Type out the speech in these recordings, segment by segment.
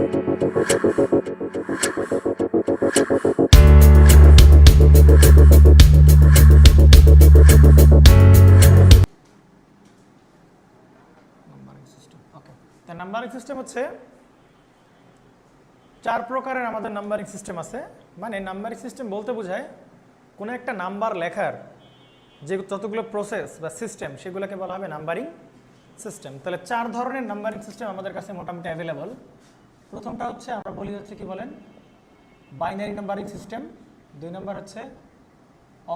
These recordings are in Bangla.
নাম্বারিং সিস্টেম হচ্ছে 4 প্রকারের আমাদের নাম্বারিং সিস্টেম আছে। মানে নাম্বারিং সিস্টেম বলতে বোঝায় কোনো একটা নাম্বার লেখার যে যতগুলো প্রসেস বা সিস্টেম সেগুলোকে বলা হবে নাম্বারিং সিস্টেম। তাহলে 4 ধরনের নাম্বারিং সিস্টেম আমাদের কাছে মোটামুটি অ্যাভেলেবল। প্রথমটা হচ্ছে আমরা বলি হচ্ছে কি বলেন বাইনারি নাম্বারিং সিস্টেম, 2 নম্বর হচ্ছে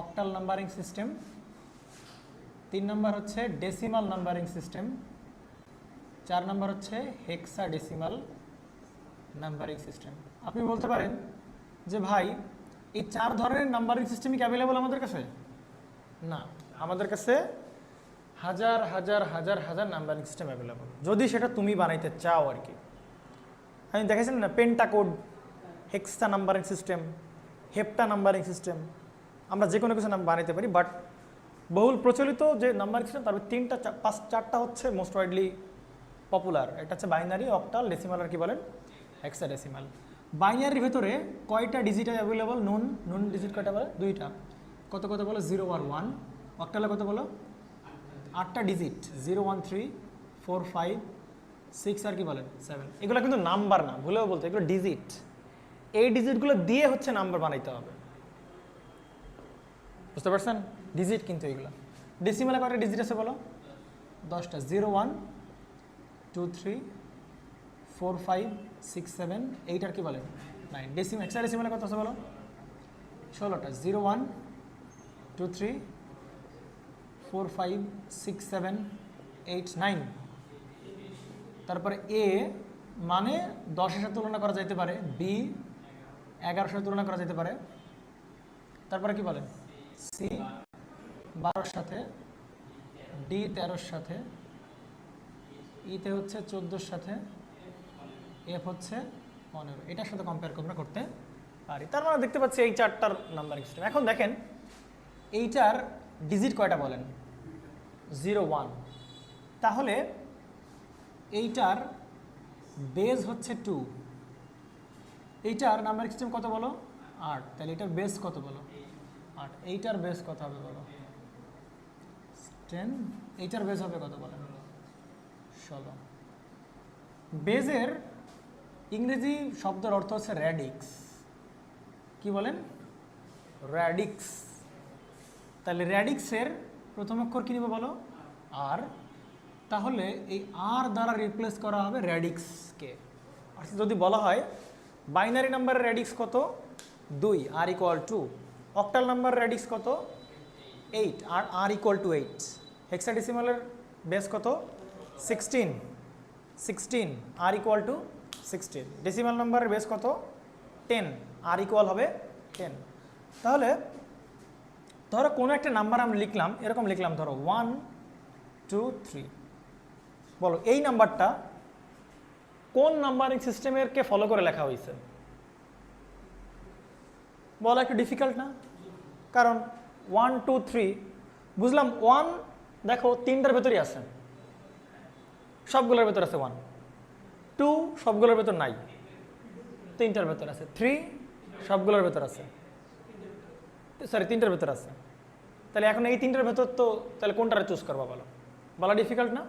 অক্টাল নাম্বারিং সিস্টেম, 3 নম্বর হচ্ছে ডেসিমাল নাম্বারিং সিস্টেম, 4 নম্বর হচ্ছে হেক্সাডেসিমাল নাম্বারিং সিস্টেম। আপনি বলতে পারেন যে ভাই এই 4 ধরনের নাম্বারিং সিস্টেম কি অ্যাভেলেবল আমাদের কাছে? না, আমাদের কাছে হাজার হাজার হাজার হাজার নাম্বারিং সিস্টেম অ্যাভেলেবল, যদি সেটা তুমি বানাইতে চাও আর কি। আমি দেখেছিলাম না pentacode, hexa numbering system, hepta numbering system, আমরা যে কোনো কিছু নাম বানাইতে পারি। বাট বহুল প্রচলিত যে নাম্বারিং সিস্টেম তার 4টা হচ্ছে মোস্ট ওয়াইডলি পপুলার। এটা হচ্ছে বাইনারি, অক্টাল, ডেসিমাল আর কি বলেন হেক্সাডেসিমাল। বাইনারির ভেতরে কয়টা ডিজিট অ্যাভেলেবল? নুন ডিজিট কয়টা বলে? 2টা। কত কত বলো? 0 আর 1। অক্টালে কত বলো? 8টা ডিজিট, 0 1 3 4 5 6 আর কি বলেন 7। এগুলো কিন্তু নাম্বার না, ভুলেও বলতে, এগুলো ডিজিট। এই ডিজিটগুলো দিয়ে হচ্ছে নাম্বার বানাইতে হবে, বুঝতে পারছেন? ডিজিট কিন্তু এগুলো। ডেসিমালে কয়টা ডিজিট আছে বলো? 10টা, 0 1 2 3 4 5 6 7 8 আর কি বলেন 9। হেক্সাডেসিমালে কত আছে বলো? 16টা, 0 1 2 3 4 5 6 7 8 9। তারপরে এ মানে 10-এর সাথে তুলনা করা যেতে পারে, বি 11-এর সাথে তুলনা করা যেতে পারে, তারপরে কি বলেন সি 12-এর সাথে, ডি 13-এর সাথে, ইতে হচ্ছে 14-এর সাথে, এফ হচ্ছে 15। এটার সাথে কম্পেয়ার আমরা করতে পারি। তার মানে দেখতে পাচ্ছি এই 4টার নাম্বারিং সিস্টেম। এখন দেখেন এইটার ডিজিট কয়টা বলেন? 0 1। তাহলে এইটার বেস হচ্ছে 2। এইটার নাম্বারিং সিস্টেম কত বলো? 8। তাহলে এটার বেস কত বলো? 8। এইটার বেস কত হবে বলো? 10। এইটার বেস হবে কত বলেন? 16। বেজের ইংরেজি শব্দের অর্থ হচ্ছে র্যাডিক্স। কি বলেন? র্যাডিক্স। তাহলে র্যাডিক্সের প্রথম অক্ষর কি নিব বলো? আর। তাহলে এই আর দ্বারা রিপ্লেস করা হবে র্যাডিক্সকে। অর্থাৎ যদি বলা হয় বাইনারি নাম্বারের র্যাডিক্স কত? 2, আর equal to. Octal number radix কত? 8, আর আর ইকুয়াল টু 8। হেক্সাডেসিমালের বেস কত? 16, আর ইকুয়াল টু 16। ডেসিমাল নাম্বারের বেস কত? 10, আর ইকুয়াল হবে 10। তাহলে ধরো কোনো একটা নাম্বার আমরা লিখলাম, এরকম লিখলাম ধরো 1 2 3। বলো এই নাম্বারটা কোন নাম্বারিং সিস্টেমের কে ফলো করে লেখা হয়েছে? বলা একটু ডিফিকাল্ট না? কারণ 1 2 3 বুঝলাম, 1 দেখো 3টার ভেতরই আছে, সবগুলোর ভেতর আছে 1। 2 সবগুলোর ভেতর নাই, 3টার ভেতর আছে। 3 সবগুলোর ভেতর আছে, সরি 3টার ভেতর আছে। তাহলে এখন এই 3টার ভেতর তো তাহলে কোনটারে চুজ করবা বলো? বলা ডিফিকাল্ট না?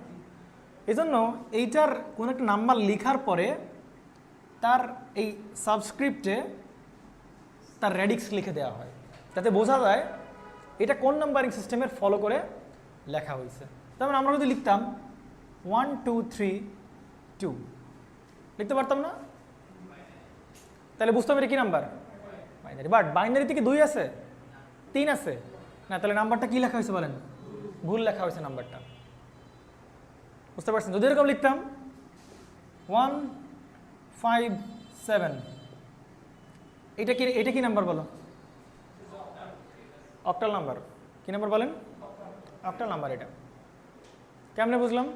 এই জন্য এইটার কোনো একটা নাম্বার লেখার পরে তার এই সাবস্ক্রিপ্টে তার র্যাডিক্স লিখে দেওয়া হয়, যাতে বোঝা যায় এটা কোন নাম্বারিং সিস্টেমের ফলো করে লেখা হয়েছে। তার মানে আমরা যদি লিখতাম 1 2 3 2 লিখতে পারতাম না? তাহলে বুঝতে হবে কি নাম্বার? বাইনারি। বাট বাইনারিতে কি 2 আছে, 3 আছে না? তাহলে নাম্বারটা কি লেখা হয়েছে বলেন? ভুল লেখা হয়েছে নাম্বারটা, বুঝতে পারছেন? যদি এরকম লিখতাম 1 5 7, এটা কি নাম্বার বলো? Octal number. কি নাম্বার বলেন? Octal number. এটা কেমনে বুঝলাম?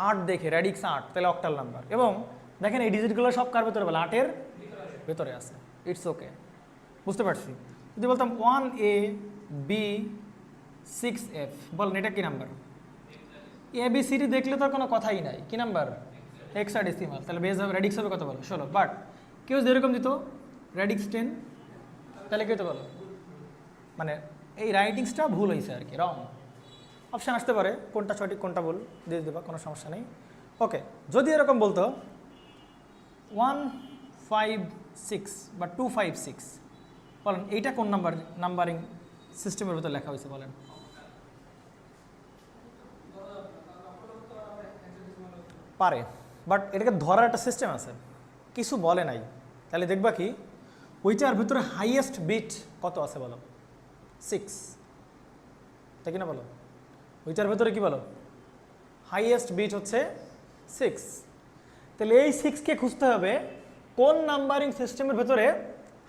8 দেখে র্যাডিক্স 8, তাহলে অক্টাল নাম্বার। এবং দেখেন এই ডিজিটগুলো সব কার ভেতরে বলে? 8-এর ভেতরে আছে। ইটস ওকে, বুঝতে পারছি। যদি বলতাম 1A B 6F, বলেন এটা কি নাম্বার? ABCD দেখলে তো কোনো কথাই নাই। কি নাম্বার? হেক্সাডেসিমাল, তাহলে বেস হবে রেডিক্স হবে কত বলো 16। বাট কেউ যদি এরকম দিত রেডিক্স 10, তাহলে কী হতে বলো, মানে এই রাইটিংসটা ভুল হয়েছে আর কি, রং। অপশান আসতে পারে কোনটা সঠিক কোনটা ভুল দিয়ে দেবা, কোনো সমস্যা নেই। ওকে, যদি এরকম বলতো 156 বা 256, বলেন এইটা কোন নাম্বারিং সিস্টেমের ভিতরে লেখা হয়েছে বলেন? পারে, বাট এটাকে ধরার একটা সিস্টেম আছে, কিছু বলে নাই। তাহলে দেখবা কি ওইটার ভিতরে হাইয়েস্ট বিট কত আছে বলো? 6, তাই কিনা বলো? ওইটার ভিতরে কি বলো, হাইয়েস্ট বিট হচ্ছে 6। তাহলে এই 6কে খুঁজতে হবে কোন নাম্বারিং সিস্টেমের ভেতরে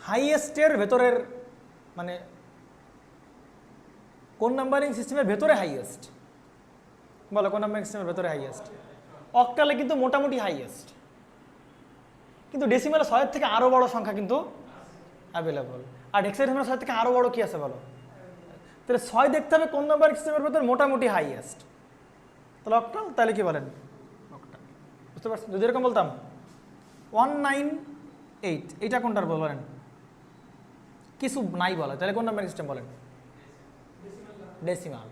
হাইয়েস্টের ভেতরের, মানে কোন নাম্বারিং সিস্টেমের ভেতরে হাইয়েস্ট বলো, কোন নাম্বারিং সিস্টেমের ভেতরে হাইয়েস্ট? অক্টালে কিন্তু মোটামুটি হাইয়েস্ট, কিন্তু ডেসিমালে 6 থেকে আরও বড় সংখ্যা কিন্তু অ্যাভেলেবল। আর হেক্সাডেসিমালে 6 থেকে আরও বড় কি আছে বলো? তাহলে 6 দেখতে হবে কোন নাম্বারিং সিস্টেমের ভেতরে মোটামুটি হাইয়েস্ট, তাহলে অক্টাল। তাহলে কি বলেন অক্টাল, বুঝতে পারছেন? যদি এরকম বলতাম 198, এইটা কোনটার বলেন? কিছু নাই বলে, তাহলে কোন নাম্বারিং সিস্টেম বলেন? ডেসিমাল,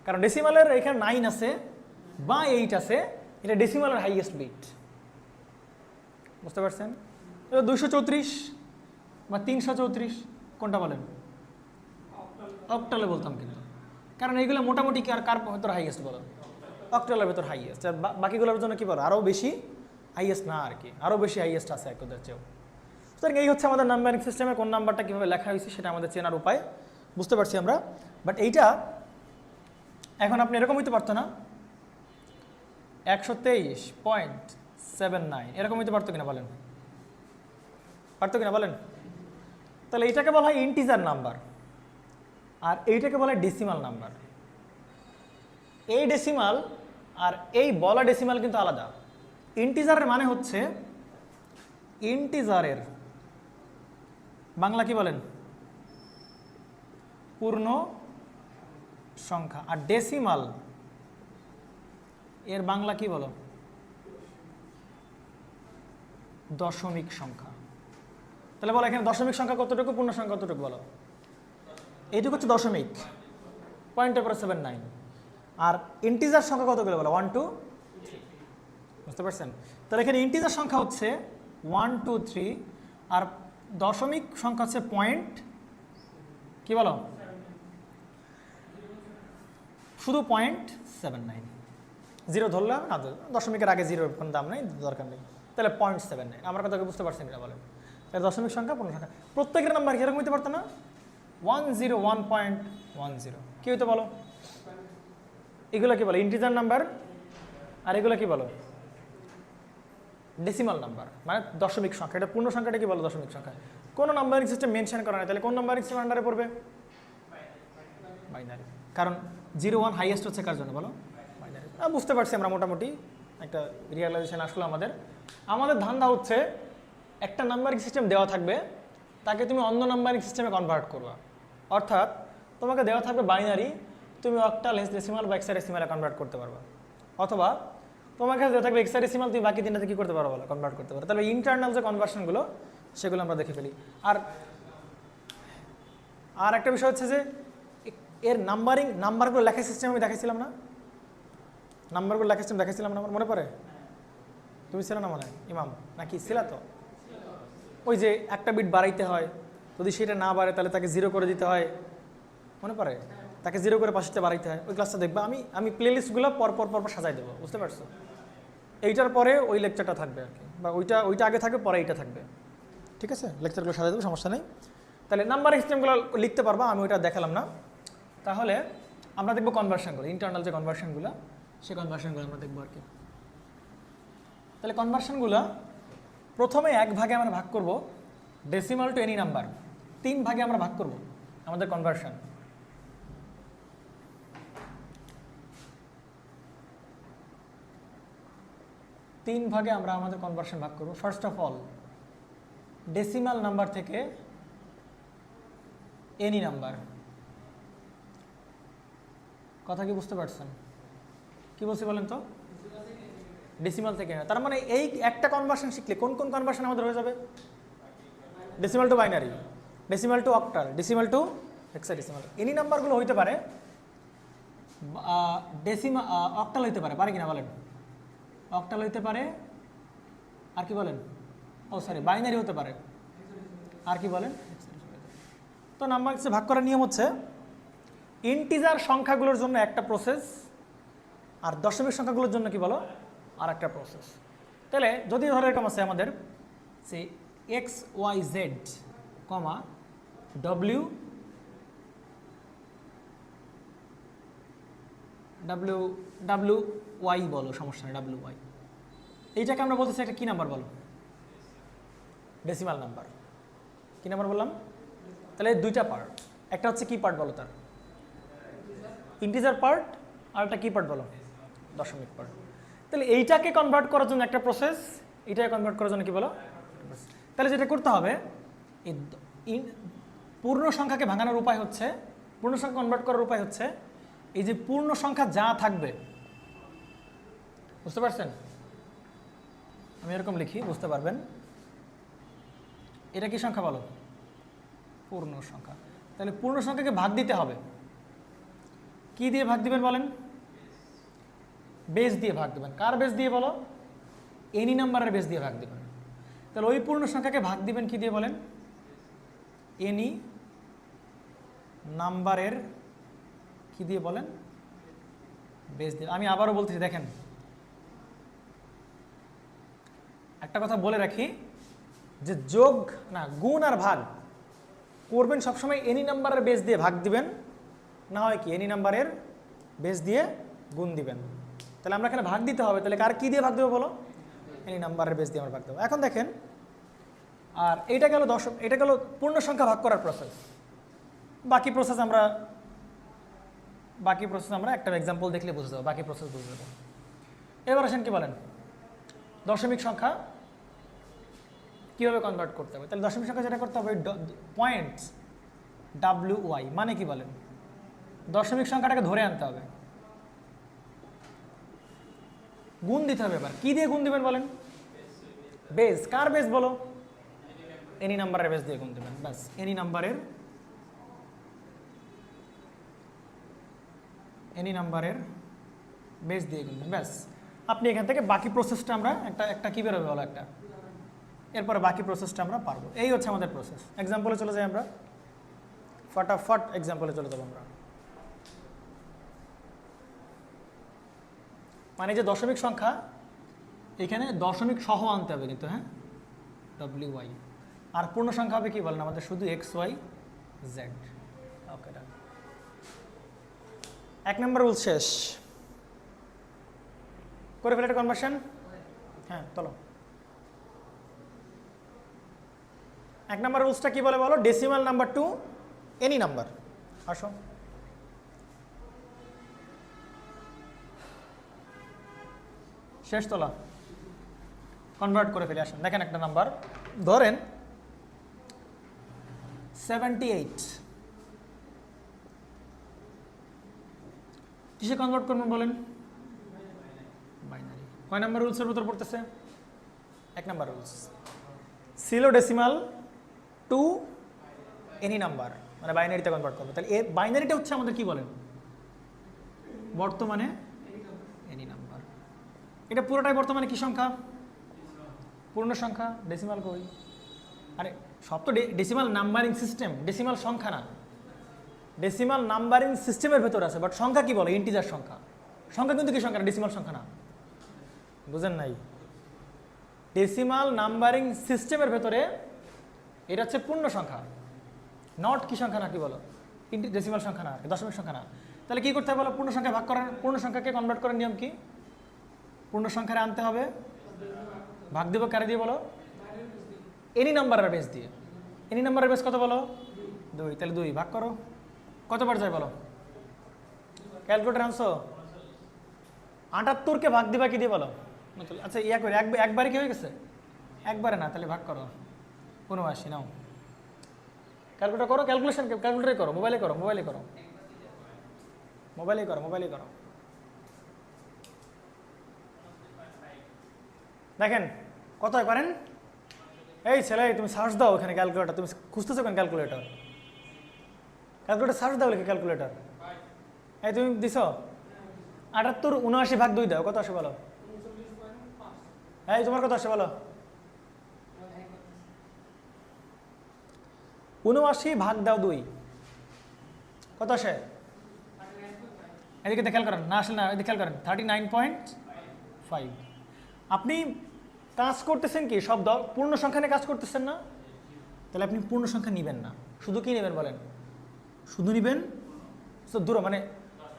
কারণ ডেসিমালের এখানে 9 আছে বা 8 আছে, এটা ডেসিমালের হাইয়েস্ট বিট, বুঝতে পারছেন? 234 বা 334 কোনটা বলেন? অক্টালে বলতাম কিন্তু, কারণ এইগুলো মোটামুটি কি আর কার ভেতর হাইয়েস্ট বলো? অক্টালের ভেতর হাইয়েস্ট। আর বাকিগুলোর জন্য কি বলো আরও বেশি হাইয়েস্ট না আর কি, আরও বেশি হাইয়েস্ট আছে এক ওদের চেয়েও। সুতরাং এই হচ্ছে আমাদের নাম্বারিং সিস্টেমে কোন নাম্বারটা কীভাবে লেখা হয়েছে সেটা আমাদের চেনার উপায়, বুঝতে পারছি আমরা। বাট এইটা এখন আপনি এরকম হইতে পারতো না 123.79 এরকম হইতে পারতো কিনা বলেন? পারতো কিনা বলেন? তাহলে এইটাকে বলা হয় ইন্টিজার নাম্বার, আর এইটাকে বলা হয় ডেসিমাল নাম্বার। এই ডেসিমাল আর এই বলা ডেসিমাল কিন্তু আলাদা। ইন্টিজারের মানে হচ্ছে, ইন্টিজারের বাংলা কি বলেন? পূর্ণ সংখ্যা। আর ডেসিমাল এর বাংলা কি বলো? দশমিক সংখ্যা। তাহলে বলো এখানে দশমিক সংখ্যা কতটুকু, পূর্ণ সংখ্যা কতটুকু বলো? এইটুকু হচ্ছে দশমিক, পয়েন্টের পরে 79। আর ইন্টিজার সংখ্যা কতগুলো বলো? 1 2 3, বুঝতে পারছেন? তাহলে এখানে ইন্টিজার সংখ্যা হচ্ছে 1 2 3, আর দশমিক সংখ্যা হচ্ছে পয়েন্ট কি বলো? শুধু 0.79। জিরো ধরলাম না, দশমিকের আগে জিরোর কোনো দাম নেই, দরকার নেই। তাহলে 0.79, আমার কথা বুঝতে পারছেন কিনা বলেন? তাহলে দশমিক সংখ্যা পূর্ণ সংখ্যা, প্রত্যেকের নাম্বার এরকম হইতে পারতো না? 101.10 কি হইতে বলো? এগুলো কি বলো? Integer number. আর এগুলো কি বলো? ডেসিমাল নাম্বার, মানে দশমিক সংখ্যা। এটা পূর্ণ সংখ্যাটা কি বলো? দশমিক সংখ্যা। কোনো নাম্বারিং সিস্টেম মেনশন করা নাই, তাহলে কোন নাম্বারিং সিস্টেম আন্ডারে পড়বে? বাইনারি। কারণ 0 1 হাইয়েস্ট হচ্ছে কার জন্য বলো? বাইনারি। বুঝতে পারছি আমরা, মোটামুটি একটা রিয়ালাইজেশন আসলো আমাদের। আমাদের ধান্দা হচ্ছে একটা নাম্বারিং সিস্টেম দেওয়া থাকবে, তাকে তুমি অন্য নাম্বারিং সিস্টেমে কনভার্ট করবা। অর্থাৎ তোমাকে দেওয়া থাকবে বাইনারি, তুমি অক্টাল, হেক্সাডেসিমাল বা হেক্সাডেসিমালে কনভার্ট করতে পারবা। অথবা তোমার কাছে দেওয়া থাকবে হেক্সাডেসিমাল, তুমি বাকি তিনটাতে কী করতে পারো বলো? কনভার্ট করতে পারো। তাহলে ইন্টারনাল যে কনভার্সনগুলো সেগুলো আমরা দেখে ফেলি। আর একটা বিষয় হচ্ছে যে এর নাম্বারগুলো লেখার সিস্টেম আমি দেখাইছিলাম না? নাম্বারগুলো লেখার সিস্টেম দেখাইছিলাম না? আমার মনে পড়ে? তুমি ছিল না মনে ইমাম, নাকি ছিল? তো ওই যে একটা বিট বাড়াইতে হয়, যদি সেটা না বাড়ে তাহলে তাকে 0 করে দিতে হয়, মনে পড়ে? তাকে 0 করে পাশেতে বাড়াইতে হয়। ওই ক্লাসটা দেখবা, আমি প্লে লিস্টগুলো পরপর সাজাই দেবো, বুঝতে পারছো? এইটার পরে ওই লেকচারটা থাকবে আর কি, বা ওইটা আগে থাকবে, পরে এইটা থাকবে, ঠিক আছে? লেকচারগুলো সাজাই দেবো, সমস্যা নেই। তাহলে নাম্বারিং সিস্টেমগুলো লিখতে পারবা, আমি ওইটা দেখালাম না। তাহলে আমরা দেখবো কনভার্সনগুলো, ইন্টারনাল যে কনভার্সনগুলো, সেই কনভার্সনগুলো আমরা দেখবো আর কি। তাহলে কনভার্সনগুলো প্রথমে 1 ভাগে আমরা ভাগ করব, ডেসিমাল টু এনি নাম্বার। 3 ভাগে আমরা ভাগ করব আমাদের কনভার্সন। তিন ভাগে আমরা আমাদের কনভার্সন ভাগ করব। First of all, decimal number থেকে এনি নাম্বার। কথা কি বুঝতে পারছেন? কি বলছি বলেন তো? ডেসিমাল থেকে না, তার মানে এই একটা কনভার্সন শিখলে কোন কোন কনভার্সন আমাদের হয়ে যাবে? Decimal to binary, decimal to octal, decimal two hexadecimal. Any নাম্বারগুলো হইতে পারে অক্টাল হইতে পারে, পারে কিনা বলেন? অক্টাল হইতে পারে, আর কি বলেন? ও সরি, বাইনারি হতে পারে, আর কি বলেন? তো নাম্বার ভাগ করার নিয়ম হচ্ছে ইন্টিজার সংখ্যাগুলোর জন্য একটা প্রসেস, আর দশমিক সংখ্যাগুলোর জন্য কি বলো? আর একটা প্রসেস। তাহলে যদি ধরো এরকম আছে আমাদের সে X Y Z comma W W W Y বলো, সমস্যা নেই, ডাব্লিউ ওয়াই, এইটাকে আমরা বলতেছি একটা কী নাম্বার বলো? Decimal number. কী নাম্বার বললাম? তাহলে দুইটা পার্ট, একটা হচ্ছে কি পার্ট বলো তার? ইন্টিজার পার্ট, আর একটা কি পার্ট বলো? দশমিক পার্ট। তাহলে এইটাকে কনভার্ট করার জন্য একটা প্রসেস, এইটাকে কনভার্ট করার জন্য কি বলো? তাহলে যেটা করতে হবে, এই পূর্ণ সংখ্যাকে ভাঙানোর উপায় হচ্ছে, পূর্ণ সংখ্যা কনভার্ট করার উপায় হচ্ছে এই যে পূর্ণ সংখ্যা যা থাকবে, বুঝতে পারছেন? আমি এরকম লিখি, বুঝতে পারবেন। এটা কি সংখ্যা বলো? পূর্ণ সংখ্যা। তাহলে পূর্ণ সংখ্যাকে ভাগ দিতে হবে, কি দিয়ে ভাগ দিবেন বলেন? বেস দিয়ে ভাগ দিবেন। কার বেস দিয়ে বলো? এনি নাম্বারের বেস দিয়ে ভাগ দিবেন। তাহলে ওই পূর্ণ সংখ্যাকে ভাগ দিবেন কি দিয়ে বলেন? এনি নাম্বারের কি দিয়ে বলেন? বেস দিয়ে। আমি আবারও বলতেছি, দেখেন একটা কথা বলে রাখি, যে যোগ না গুণ আর ভাগ করবেন সবসময় এনি নাম্বারের বেস দিয়ে ভাগ দিবেন, না হয় কি এনি নাম্বারের বেস দিয়ে গুণ দিবেন। তাহলে আমরা এখানে ভাগ দিতে হবে, তাহলে কার কি দিয়ে ভাগ দেবো বলো? এনি নাম্বারের বেস দিয়ে আমরা ভাগ দেবো। এখন দেখেন, আর এইটা গেল এটা গেল পূর্ণ সংখ্যা ভাগ করার প্রসেস। বাকি প্রসেস আমরা একটা এক্সাম্পল দেখলে বুঝে যাবো, বাকি প্রসেস বুঝে যাবো। এবার আসেন কি বলেন, দশমিক সংখ্যা কীভাবে কনভার্ট করতে হবে? তাহলে দশমিক সংখ্যা যেটা করতে হবে, পয়েন্টস ডাব্লিউ ওয়াই মানে কি বলেন? দশমিক সংখ্যাটাকে ধরে আনতে হবে, গুণ দিতে হবে। এবার কি দিয়ে গুণ দিবেন বলেন? বেস। কার বেস বলো? এনি নাম্বারের বেস দিয়ে গুণ দিবেন, ব্যাস। এনি নাম্বারের বেস দিয়ে গুণ দিবেন, ব্যাস। আপনি এখান থেকে বাকি প্রসেসটা আমরা একটা কি বেরোবে বলো? একটা। এরপরে বাকি প্রসেসটা আমরা পারবো। এই হচ্ছে আমাদের প্রসেস। এক্সাম্পলে চলে যাই আমরা, ফটাফট এক্সাম্পলে চলে যাবো আমরা। মানে যে দশমিক সংখ্যা, এখানে দশমিক সহ আনতে হবে কিন্তু, হ্যাঁ, ডব্লিউ ওয়াই। আর পূর্ণ সংখ্যা হবে কি বলেন আমাদের? শুধু এক্স ওয়াই জেড। ওকে, ডান। এক নম্বর রুল শেষ করে ফেলে এটা কনভার্সন। হ্যাঁ, চলো। এক নম্বর রুলসটা কি বলে বলো? Decimal number two any number. আসো, শেষ তোলা, কনভার্ট করে ফেলে। আসেন, দেখেন একটা নাম্বার ধরেন 78, কিসে কনভার্ট করবেন বলেন? বাইনারি। কয় নাম্বার রুলসের ভিতর পড়তেছে? এক নাম্বার রুলস, সিলো ডেসিমাল টু এনি নাম্বার, মানে বাইনারিতে কনভার্ট করবে। তাহলে এই বাইনারিটা হচ্ছে আমাদের কি বলেন? বর্তমানে এনি নাম্বার। এটা পুরোটাই বর্তমানে কি সংখ্যা? পূর্ণ সংখ্যা। ডেসিমাল কই? আরে সব তো ডেসিমাল নাম্বারিং সিস্টেম, ডেসিমাল সংখ্যা না। ডেসিমাল নাম্বারিং সিস্টেমের ভেতর আছে, বাট সংখ্যা কি বলে? ইন্টিজার সংখ্যা। সংখ্যা কিন্তু কি সংখ্যা না, ডেসিমাল সংখ্যা না। বুঝেন নাই? ডেসিমাল নাম্বারিং সিস্টেমের ভেতরে এটা হচ্ছে পূর্ণ সংখ্যা, নট কি সংখ্যা না, কি বলো? ডেসিমাল সংখ্যা না, দশমিক সংখ্যা না। তাহলে কি করতে হবে বলো? পূর্ণ সংখ্যা ভাগ করার, পূর্ণ সংখ্যাকে কনভার্ট করার নিয়ম কি? পূর্ণ সংখ্যারে আনতে হবে, ভাগ দিব কারে দিয়ে বলো? এনি নাম্বারের বেস দিয়ে। এনি নাম্বারের বেস কত বলো? 2। তাহলে 2 ভাগ করো, কতবার যায় বলো? ক্যালকুলেটার আনছো? 78কে ভাগ দিবা কি দিয়ে বলো? আচ্ছা, ইয়া করে একবারে কি হয়ে গেছে? একবারে না, তাহলে ভাগ করো 79 নাও। ক্যালকুলেটার করো, ক্যালকুলেটারে করো, মোবাইলে করো। দেখেন কত হয় করেন। এই ছেলে তুমি সার্চ দাও ওখানে ক্যালকুলেটর, তুমি খুঁজতেছো কেন ক্যালকুলেটর? ক্যালকুলেটর সার্চ দাও লিখে ক্যালকুলেটর। এই তুমি দিছো 78 79 ভাগ 2 দাও, কত আসে বলো? এই তোমার কত আসে বলো? 79 ভাগ দাও 2, কত আসে? এদিকে খেয়াল করেন, না আসলে না, এদিকে খেয়াল করেন 39.5। আপনি কাজ করতেছেন কি সব পূর্ণ সংখ্যা নিয়ে কাজ করতেছেন না, তাহলে আপনি পূর্ণ সংখ্যা নেবেন না, শুধু কি নেবেন বলেন? শুধু নেবেন দূর মানে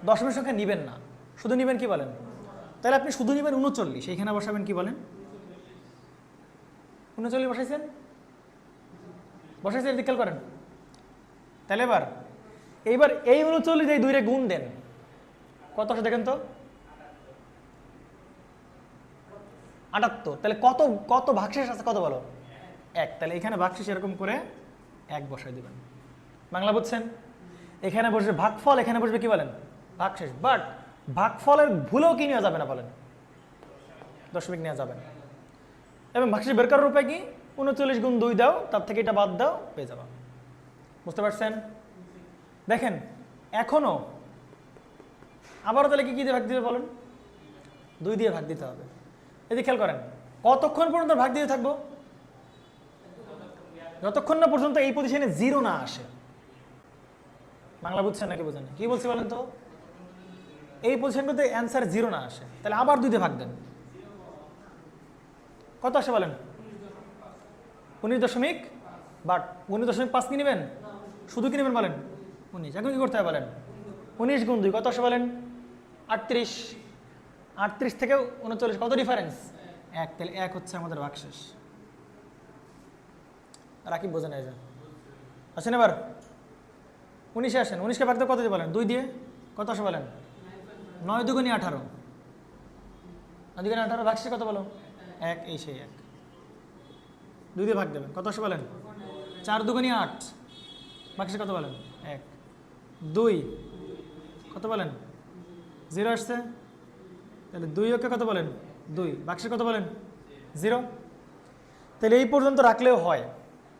দশমিক সংখ্যা নেবেন না, শুধু নেবেন কি বলেন? তাহলে আপনি শুধু নেবেন 39, এইখানে বসাবেন কি বলেন? 39 বসাইছেন, বসাইছেন, এদিকে খেয়াল করেন। তাহলে এইবার এই 39 এই 2 রে গুণ দেন, কত আসে দেখেন তো? 78। তাহলে কত কত ভাগশেষ আছে কত বলো? 1। তাহলে এখানে ভাগশেষ এরকম করে 1 বসাই দিবেন। বাংলা বুঝছেন? এখানে বসবে ভাগফল, এখানে বসবে কি বলেন? ভাগশেষ। বাট ভাগফলের ভুলেও কি নেওয়া যাবে না বলেন? দশমিক নেওয়া যাবে না। এবং ভাগশেষ বের করার উপায় কি? 39 গুণ 2 দাও, তার থেকে এটা বাদ দাও, পেয়ে যাবা। বুঝতে পারছেন? দেখেন এখনো আবারও তাহলে কি দিয়ে ভাগ দিতে বলেন? 2 দিয়ে ভাগ দিতে হবে। এদিকে খেয়াল করেন, কতক্ষণ পর্যন্ত ভাগ দিতে থাকবো? যতক্ষণ না পর্যন্ত এই পজিশনে 0 না আসে। বাংলা বুঝছেন নাকি বুঝেন? কি বলছি বলেন তো? এই পজিশনটাতে অ্যান্সার 0 না আসে, তাহলে আবার 2 দিয়ে ভাগ দেন, কত আসে বলেন? 19 বাট 19.5 কি নেবেন? শুধু কি নেবেন বলেন? 19। এখন কি করতে হবে বলেন? 19 গুণ 2 কত আসে বলেন? 38। 38 থেকে 39 কত ডিফারেন্স? 1। তাহলে 1 হচ্ছে আমাদের ভাগশেষ। রাকিব বোঝেন এই যে আসেন। এবার 19-এ আসেন, 19কে ভাগ দিয়ে কত দিয়ে বলেন? 2 দিয়ে, কত আসে বলেন? 9 দুগুণে 18। 9 দুগুণে 18, ভাগশেষ কত বলো? 1। এই সেই 1, 2 দিয়ে ভাগ দেবেন, কত আসে বলেন? 4 দুগুণে 8, ভাগশেষ কত বলেন? 1। 2 কত বলেন? 0 আসছে, তাহলে 2 ওকে কত বলেন? 2, ভাগশেষ কত বলেন? 0। তাহলে এই পর্যন্ত রাখলেও হয়,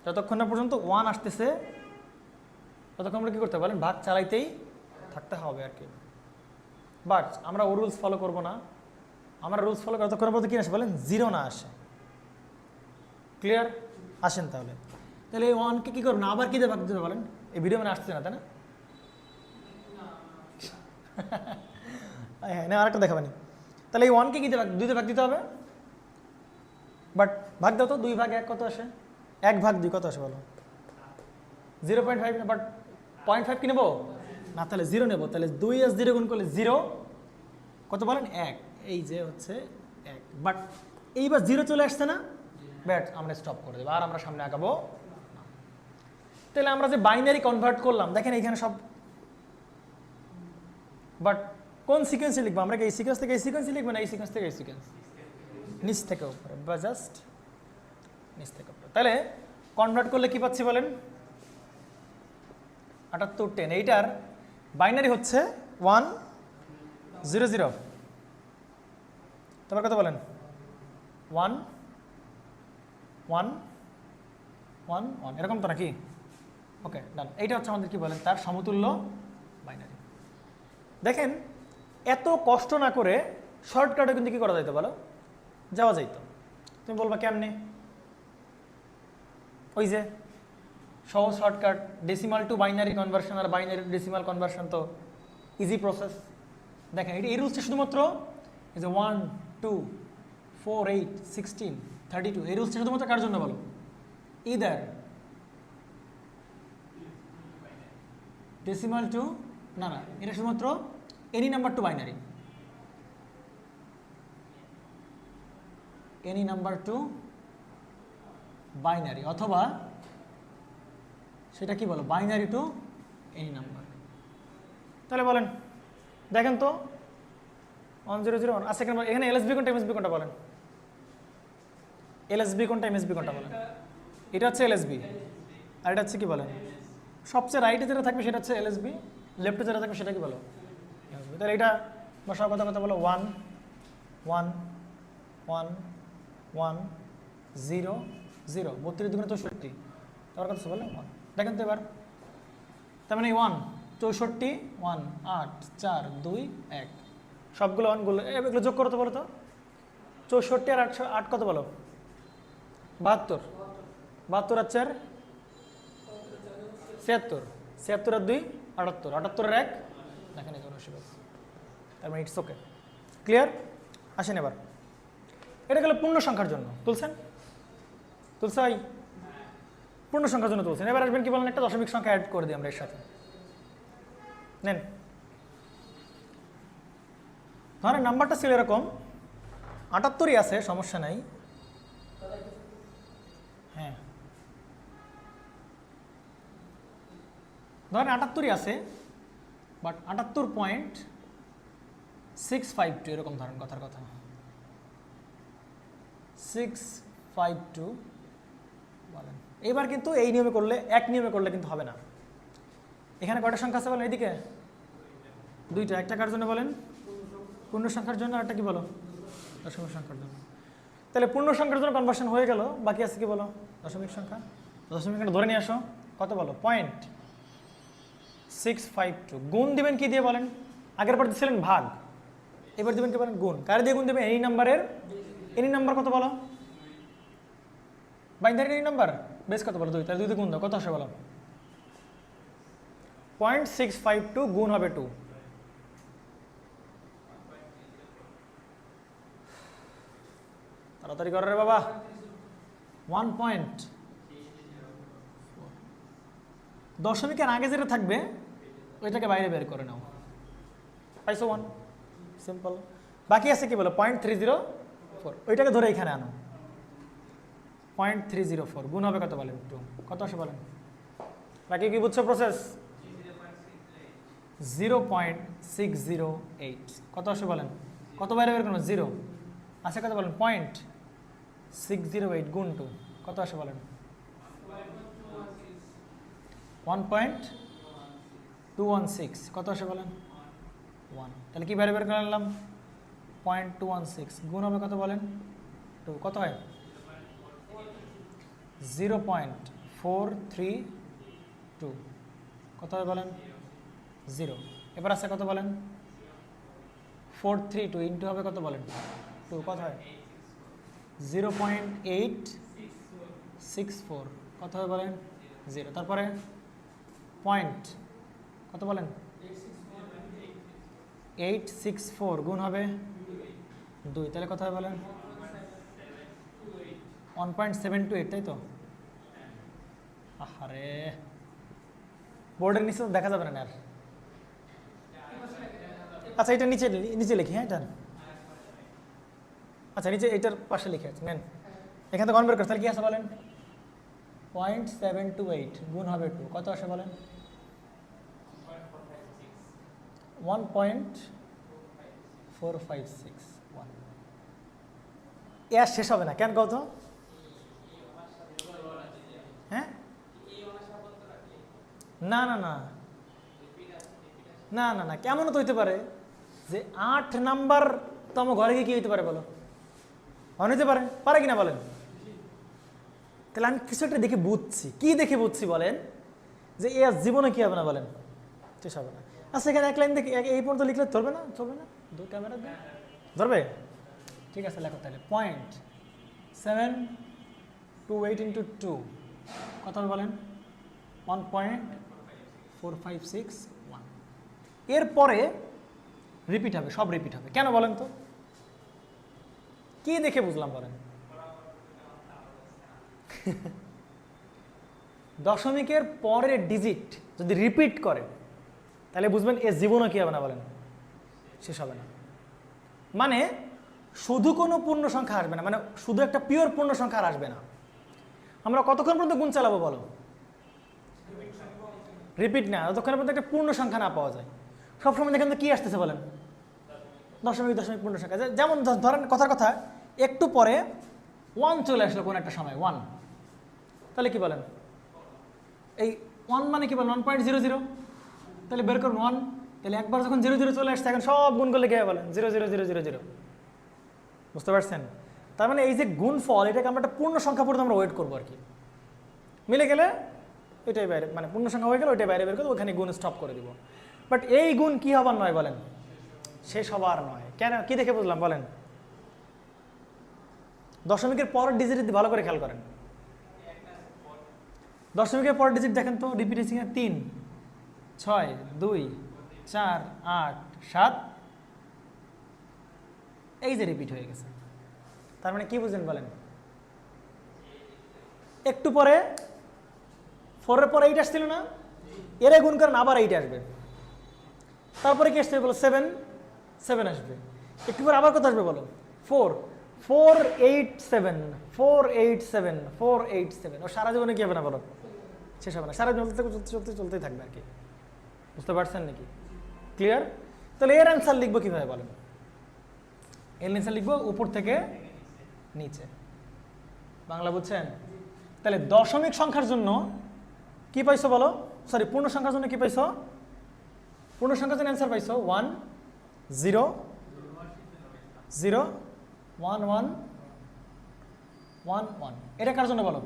যতক্ষণ না পর্যন্ত 1 আসতেছে ততক্ষণ আমরা কী করতে বলেন? ভাগ চালাইতেই থাকতে হবে আর কি। বাট আমরা ও রুলস ফলো করবো না, আমরা রুলস ফলো করা ততক্ষণ পর্যন্ত কী আসে বলেন? 0 না আসে। ক্লিয়ার? আসেন তাহলে। তাহলে এই 1কে কী করবেন? আবার কী দিয়ে ভাগ দিতে বলেন? এই ভিডিও মানে আসছে না, তাই না? হ্যাঁ না, আরেকটা দেখাবেনি। তাহলে এই 1কে কী দিয়ে 2 দিয়ে ভাগ দিতে হবে। বাট ভাগ দাও তো, 2 ভাগ 1 কত আসে? 1 ভাগ 2 কত আসে বলো? 0.5। বাট 0.5 কি নেবো না, তাহলে 0 নেবো। তাহলে 2 আর 0 গুণ করলে 0, কত বলেন? 1। এই যে হচ্ছে 1। বাট এইবার 0 চলে আসছে না, ব্যাট আমরা স্টপ করে দেবো, আর আমরা সামনে আগাবো। তাহলে আমরা যে বাইনারি কনভার্ট করলাম, দেখেন এইখানে সব, বাট কোন সিকোয়েন্সে লিখবো আমরা? এই সিকোয়েন্স থেকে এই সিকোয়েন্সে লিখবো না এই সিকোয়েন্স থেকে এই সিকোয়েন্স? নিচ থেকে উপরে, বা জাস্ট নিচ থেকে উপরে। তাহলে কনভার্ট করলে কি পাচ্ছি বলেন? 78 10। এইটার বাইনারি হচ্ছে 1 0 0, তারপর কত বলেন? 1 1 1 1, এরকম তো নাকি? ওকে ডান। এইটা হচ্ছে আমাদের কি বলেন? তার সমতুল্য বাইনারি। দেখেন এত কষ্ট না করে শর্টকাটে কিন্তু কি করা যাইতো বলো? যাওয়া যাইতো। তুমি বলবা কেমনে? ওই যে সহজ shortcut, decimal to binary conversion আর বাইনারি টু ডেসিমাল কনভার্সন তো ইজি প্রসেস। দেখেন এটা এই রুলসটা শুধুমাত্র এই যে 1 2 4 8 16 32, এই রুলসটা শুধুমাত্র কার জন্য বলো? ইদার ডেসিমাল টু, না না, এটা শুধুমাত্র any number two binary, any number two binary, অথবা সেটা কি বলো? Binary two any number. তাহলে বলেন, দেখেন তো 1 0 0 1। আচ্ছা এখানে এলএসবি কোনটা এমএসবি কোনটা বলেন? এলএসবি কোনটা এমএসবি কোনটা বলেন? এটা হচ্ছে এলএসবি, আর এটা হচ্ছে কি বলেন? সবচেয়ে রাইটে যেটা থাকবে সেটা হচ্ছে এলএসবি, লেফটে যেটা থাকবে সেটা কি বলো? এলএসবি। তাহলে এটা বসাও, কথা কথা বলো 1 1 1 1 0 0, 32 দুগুণে 64, তারপর কত বলে 1। দেখেন তো এবার, তার মানে 1 64 1 8 4 2 1, সবগুলো 1 গুলো এগুলো যোগ করতে বলো তো। 64 আর 8 কত বলো? 72, 72 আর 4 76, 76 আর 2 78, 78 আর 1 দেখেন এই অসুবিধা, তার মানে ইটস ওকে। ক্লিয়ার? আসেন এবার, এটা গেল পূর্ণ সংখ্যার জন্য। তুলছেন? তুলছাই? পূর্ণ সংখ্যার জন্য তুলছেন। এবার আসবেন কি বলেন, একটা দশমিক সংখ্যা অ্যাড করে দিই আমরা এর সাথে। নেন, ধরেন নাম্বারটা ছিল এরকম, 78ই আছে, সমস্যা নাই। হ্যাঁ, ধরেন 78ই আছে, বাট 78.652 এরকম ধরেন, কথার কথা 652 বলেন। এবার কিন্তু এই নিয়মে করলে, এক নিয়মে করলে কিন্তু হবে না। এখানে কয়টা সংখ্যা আছে বলেন? এইদিকে দুইটা, একটা কার জন্য বলেন? পূর্ণ সংখ্যার জন্য, আর একটা কি বলো? দশমিক সংখ্যার জন্য। তাহলে পূর্ণ সংখ্যার জন্য কনভার্সন হয়ে গেল, বাকি আছে কি বলো? দশমিক সংখ্যা। দশমিক সংখ্যা ধরে নিয়ে আসো, কত বলো? 0.652। গুণ দিবেন কি দিয়ে বলেন? আগের বার দিচ্ছিলেন ভাগ, এবার দিবেন কি বলেন? গুণ। কার দিয়ে গুণ দেবেন? এনি নাম্বারের এনি নাম্বার কত বলো? বাইনারি এনি নাম্বার বেশ কত বলো? 2, তাহলে 2 দিয়ে গুণ দাও, কত আসে বলো? 0.652 গুণ হবে 2। তাড়াতাড়ি করো রে বাবা। 1 পয়েন্ট, দশমিকের আগে যেটা থাকবে ওইটাকে বাইরে বের করে নাও, পাইছো 1, সিম্পল। বাকি আছে কি বলো? 0.304, ওইটাকে ধরে এখানে আনো। 0.304 গুণ হবে কত বলেন? 2, কত আসে বলেন? বাকি কি বুঝছো প্রসেস? 0.608, কত আসে বলেন? কত বাইরে বের করো? 0 আছে, কত বলেন? 0.608 গুণ 2, কত আসে বলেন? 1.216, কত আসে বলেন? 1। তাহলে কি বাইরে বের করে আনলাম? 0.216 গুণ হবে কত বলেন? 2, কত হয়? 0.432, কত হয় বলেন? 0। এবার আছে কত বলেন? 432 ইন্টু হবে কত বলেন? 2, কত হয়? 0.864, কত হয় বলেন? 0। তারপরে পয়েন্ট কত বলেন? 864 গুণ হবে 2, তাহলে কত হয় বলেন? 1.728, তাই তো? আরে বোর্ডের নিচে তো দেখা যাবে না আর। আচ্ছা, এটা নিচে নিচে লিখি। হ্যাঁ, এটা আচ্ছা, নিচে এটার পাশে লিখে আছে, নেন। এখান থেকে কনভার্ট করতে, তাহলে কি আছে বলেন? 0.728 গুণ হবে 2, কত আসে বলেন? 1.4561। এর শেষ হবে না কেন কত? হ্যাঁ, না না না না না না, কেমন তো হইতে পারে যে 8 নাম্বার তো আমার ঘরে গিয়ে কি হইতে পারে বলো? হইতে পারে, পারে কিনা বলেন? তাহলে আমি কিছু একটা দেখে বুঝছি। কি দেখে বুঝছি বলেন? যে এ জীবনে কি হবে না বলেন? শেষ হবে না। আচ্ছা, এখানে এক লাইন দেখে এই পর্যন্ত লিখলে ধরবে না? চলবে না? ক্যামেরা ধরবে? ঠিক আছে, লেখো তাহলে। 0.728 ইন্টু 2, কত হবে বলেন? 1.4561। এরপরে রিপিট হবে, সব রিপিট হবে। কেন বলেন তো? কি দেখে বুঝলাম বলেন? দশমিকের পরের ডিজিট যদি রিপিট করে তাহলে বুঝবেন এর জীবনও কি হবে না বলেন? শেষ হবে না। মানে শুধু কোনো পূর্ণ সংখ্যা আসবে না, মানে শুধু একটা পিওর পূর্ণ সংখ্যা আর আসবে না। আমরা কতক্ষণ পর্যন্ত গুণ চালাবো বলো? রিপিট না, ততক্ষণ পর্যন্ত একটা পূর্ণ সংখ্যা না পাওয়া যায়। সবসময় দেখেন তো কি আসতেছে বলেন? দশমিক দশমিক পূর্ণ সংখ্যা। যেমন ধরেন কথার কথা, একটু পরে 1 চলে আসলো কোন একটা সময়, 1, তাহলে কি বলেন? এই 1 মানে কি বলেন? 1.00, তাহলে বের করুন 1। তাহলে একবার যখন 00 চলে আসছে, এখন সব গুণ করলে কি হয় বলেন? 00000। বুঝতে পারছেন? তার মানে এই যে গুণফল এটাকে আমরা একটা পূর্ণ সংখ্যা পর্যন্ত আমরা ওয়েট করবো আর কি, মিলে গেলে ওইটাই বাইরে, মানে পূর্ণ সংখ্যা হয়ে গেলে ওইটাই বাইরে বের করে ওখানে গুণ স্টপ করে দিব। বাট এই গুণ কি হবার নয় বলেন, শেষ হবার নয়। কেন, কি দেখে বুঝলাম বলেন? দশমিকের পরের ডিজিট ভালো করে খেয়াল করেন। দশমিকের পরের ডিজিট দেখেন তো, রিপিটেশন 3, 6, 2, 4, 8, 7, এই যে রিপিট হয়ে গেছে। তার মানে কি বুঝলেন বলেন? একটু পরে 4 এর পরে 8 আসছিল না, এরে গুণ করেন আবার 8 আসবে। তারপরে কি আসছে বলো? 7, 7 আসবে। একটু পরে আবার কত আসবে বলো? 4, 4, 8, 7, 4, 8, 7, 4, 8, 7। ও সারা জীবনে কি হবে না বলো? শেষ হবে না, সারা জীবন চলতেই থাকবে আর কি। বুঝতে পারছেন নাকি? ক্লিয়ার? তাহলে এর অ্যান্সার লিখবো কিভাবে বলেন? এর অ্যান্সার লিখবো উপর থেকে নিচে। বাংলা বুঝছেন? তাহলে দশমিক সংখ্যার জন্য কি পাইছো বলো? সরি, পূর্ণ সংখ্যার জন্য কি পাইছো? পূর্ণ সংখ্যার জন্য অ্যান্সার পাইছো 1, 0, 0, 1, 1, 1, 1। এটা কার জন্য বলো?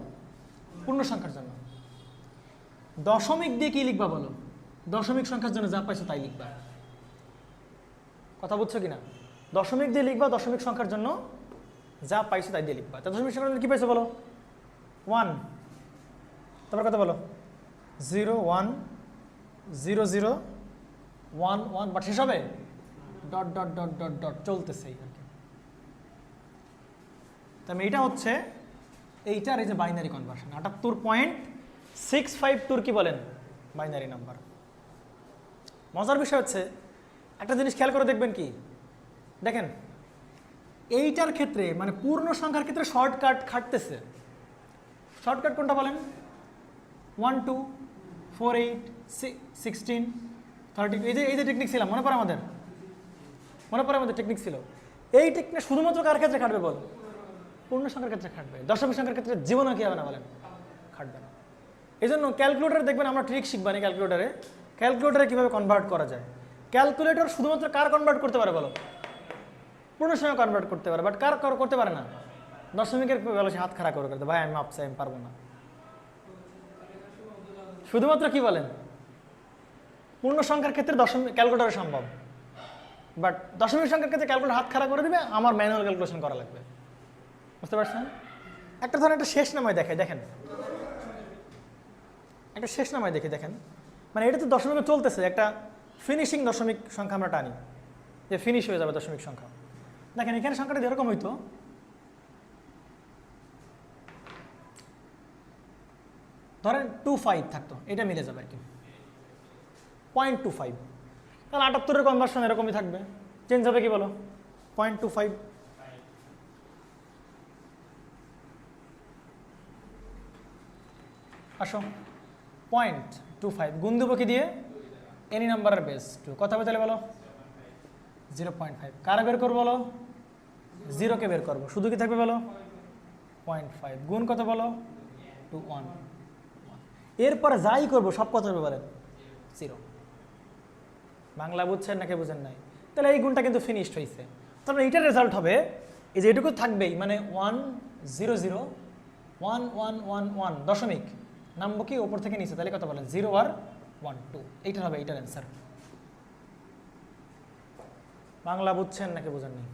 পূর্ণ সংখ্যার জন্য। দশমিক দিয়ে কি লিখবা বলো? দশমিক সংখ্যার জন্য যা পাইছো তাই লিখবা। কথা বুঝছো কিনা? দশমিক দিয়ে লিখবা, দশমিক সংখ্যার জন্য যা পাইছো তাই দিয়ে লিখবা। দশমিক সংখ্যার জন্য কি পাইছো বলো? 1, তারপর কত বলো? 0, 1, 0, 0, 1, 1, বাট শেষ হবে dot dot dot dot dot, চলতেছেই আর কি। তাহলে এটা হচ্ছে এইটার এই যে বাইনারি কনভার্সন 78.652 কি বলেন? Binary number. মজার বিষয় হচ্ছে একটা জিনিস খেয়াল করে দেখবেন কি, দেখেন এইটার ক্ষেত্রে মানে পূর্ণ সংখ্যার ক্ষেত্রে শর্টকাট খাটতেছে। শর্টকাট কোনটা বলেন? 1, 2, 4, 8, 16, 30। এই যে টেকনিক ছিল মনে পড়ে আমাদের? মনে পড়ে আমাদের টেকনিক ছিল। এই টেকনিক শুধুমাত্র কার ক্ষেত্রে খাটবে বল? পূর্ণ সংখ্যার ক্ষেত্রে খাটবে। দশমিক সংখ্যার ক্ষেত্রে জীবনও কি হবে না বলেন? খাটবে না। এই জন্য ক্যালকুলেটার দেখবেন আমরা ট্রিক শিখবানি ক্যালকুলেটারে কীভাবে কনভার্ট করা যায়। ক্যালকুলেটর শুধুমাত্র কার কনভার্ট করতে পারে বলো? পূর্ণ সংখ্যা কনভার্ট করতে পারে, বাট কার করতে পারে না? দশমিকের বেলা সে হাত খাড়া করে করতে, ভাই আমি মাপছি, আমি পারবো না। শুধুমাত্র কি বলেন? পূর্ণ সংখ্যার ক্ষেত্রে দশমিক ক্যালকুলেটরে সম্ভব, বাট দশমিক সংখ্যার ক্ষেত্রে ক্যালকুলেটর হাত খাড়া করে দিবে, আমার ম্যানুয়াল ক্যালকুলেশন করা লাগবে। বুঝতে পারছেন? একটা ধরেন একটা শেষ নামায় দেখেন, একটা শেষ নামায় দেখেন, মানে এটা তো দশমিকে চলতেছে, একটা ফিনিশিং দশমিক সংখ্যা আমরা টানি যে ফিনিশ হয়ে যাবে দশমিক সংখ্যা। দেখেন এখানে সংখ্যাটা এরকম হইতো, ধরেন 25 থাকতো, এটা মিলে যাবে আর কি 0.25। তাহলে 78-এর কনভার্সন এরকমই থাকবে, চেঞ্জ হবে কি বলো? 0.25। আসো 0.25 গুণ দেবো কি দিয়ে? এনি নাম্বারের বেস 2। কত হবে তাহলে বলো? 0.5। কারা বের করবো বলো? 0কে বের করবো, শুধু কি থাকবে বলো? 0.5 গুণ কত বলো? 2, 1। এরপরে যাই করবো সব কত হবে বলেন? 0। বাংলা বুঝছেন নাকি বুঝেন নাই? তাহলে এই গুণটা কিন্তু ফিনিশড হয়েছে। তারপরে এইটার রেজাল্ট হবে এই যে এটুকু থাকবেই, মানে 1, 0, 0, 1, 1, 1, 1 দশমিক নামবো কি ওপর থেকে নিচে, তাহলে কত বলেন? 0 আর 1, 2। এইটার হবে এইটার অ্যান্সার। বাংলা বুঝছেন নাকি বুঝেন নাই?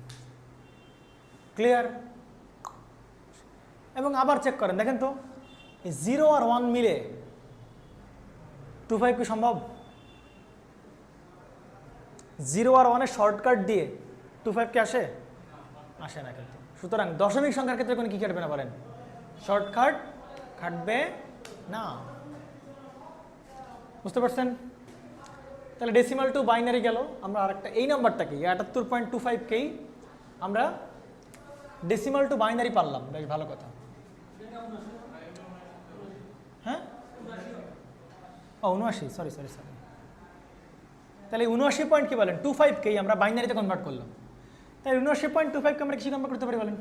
ক্লিয়ার? এবং আবার চেক করেন, দেখেন তো এই 0 আর 1 মিলে 25 কি সম্ভব? 0 আর 1-এর শর্টকাট দিয়ে 25 কি আসে? আসে না কিন্তু। সুতরাং দশমিক সংখ্যার ক্ষেত্রে কোনো কি কাটবে না বলেন? শর্টকাট খাটবে না। বুঝতে পারছেন? তাহলে ডেসিমাল টু বাইনারি গেল। আমরা আরেকটা এই নাম্বারটাকে 78.25কেই আমরা ডেসিমাল টু বাইনারি পারলাম, বেশ ভালো কথা। হ্যাঁ, ও 79, সরি। তাহলে 79 পয়েন্ট কি বলেন? 25কেই আমরা বাইনারিতে কনভার্ট করলাম। তাই 79.25কে আমরা কিসে কনভার্ট করতে পারি বলেন?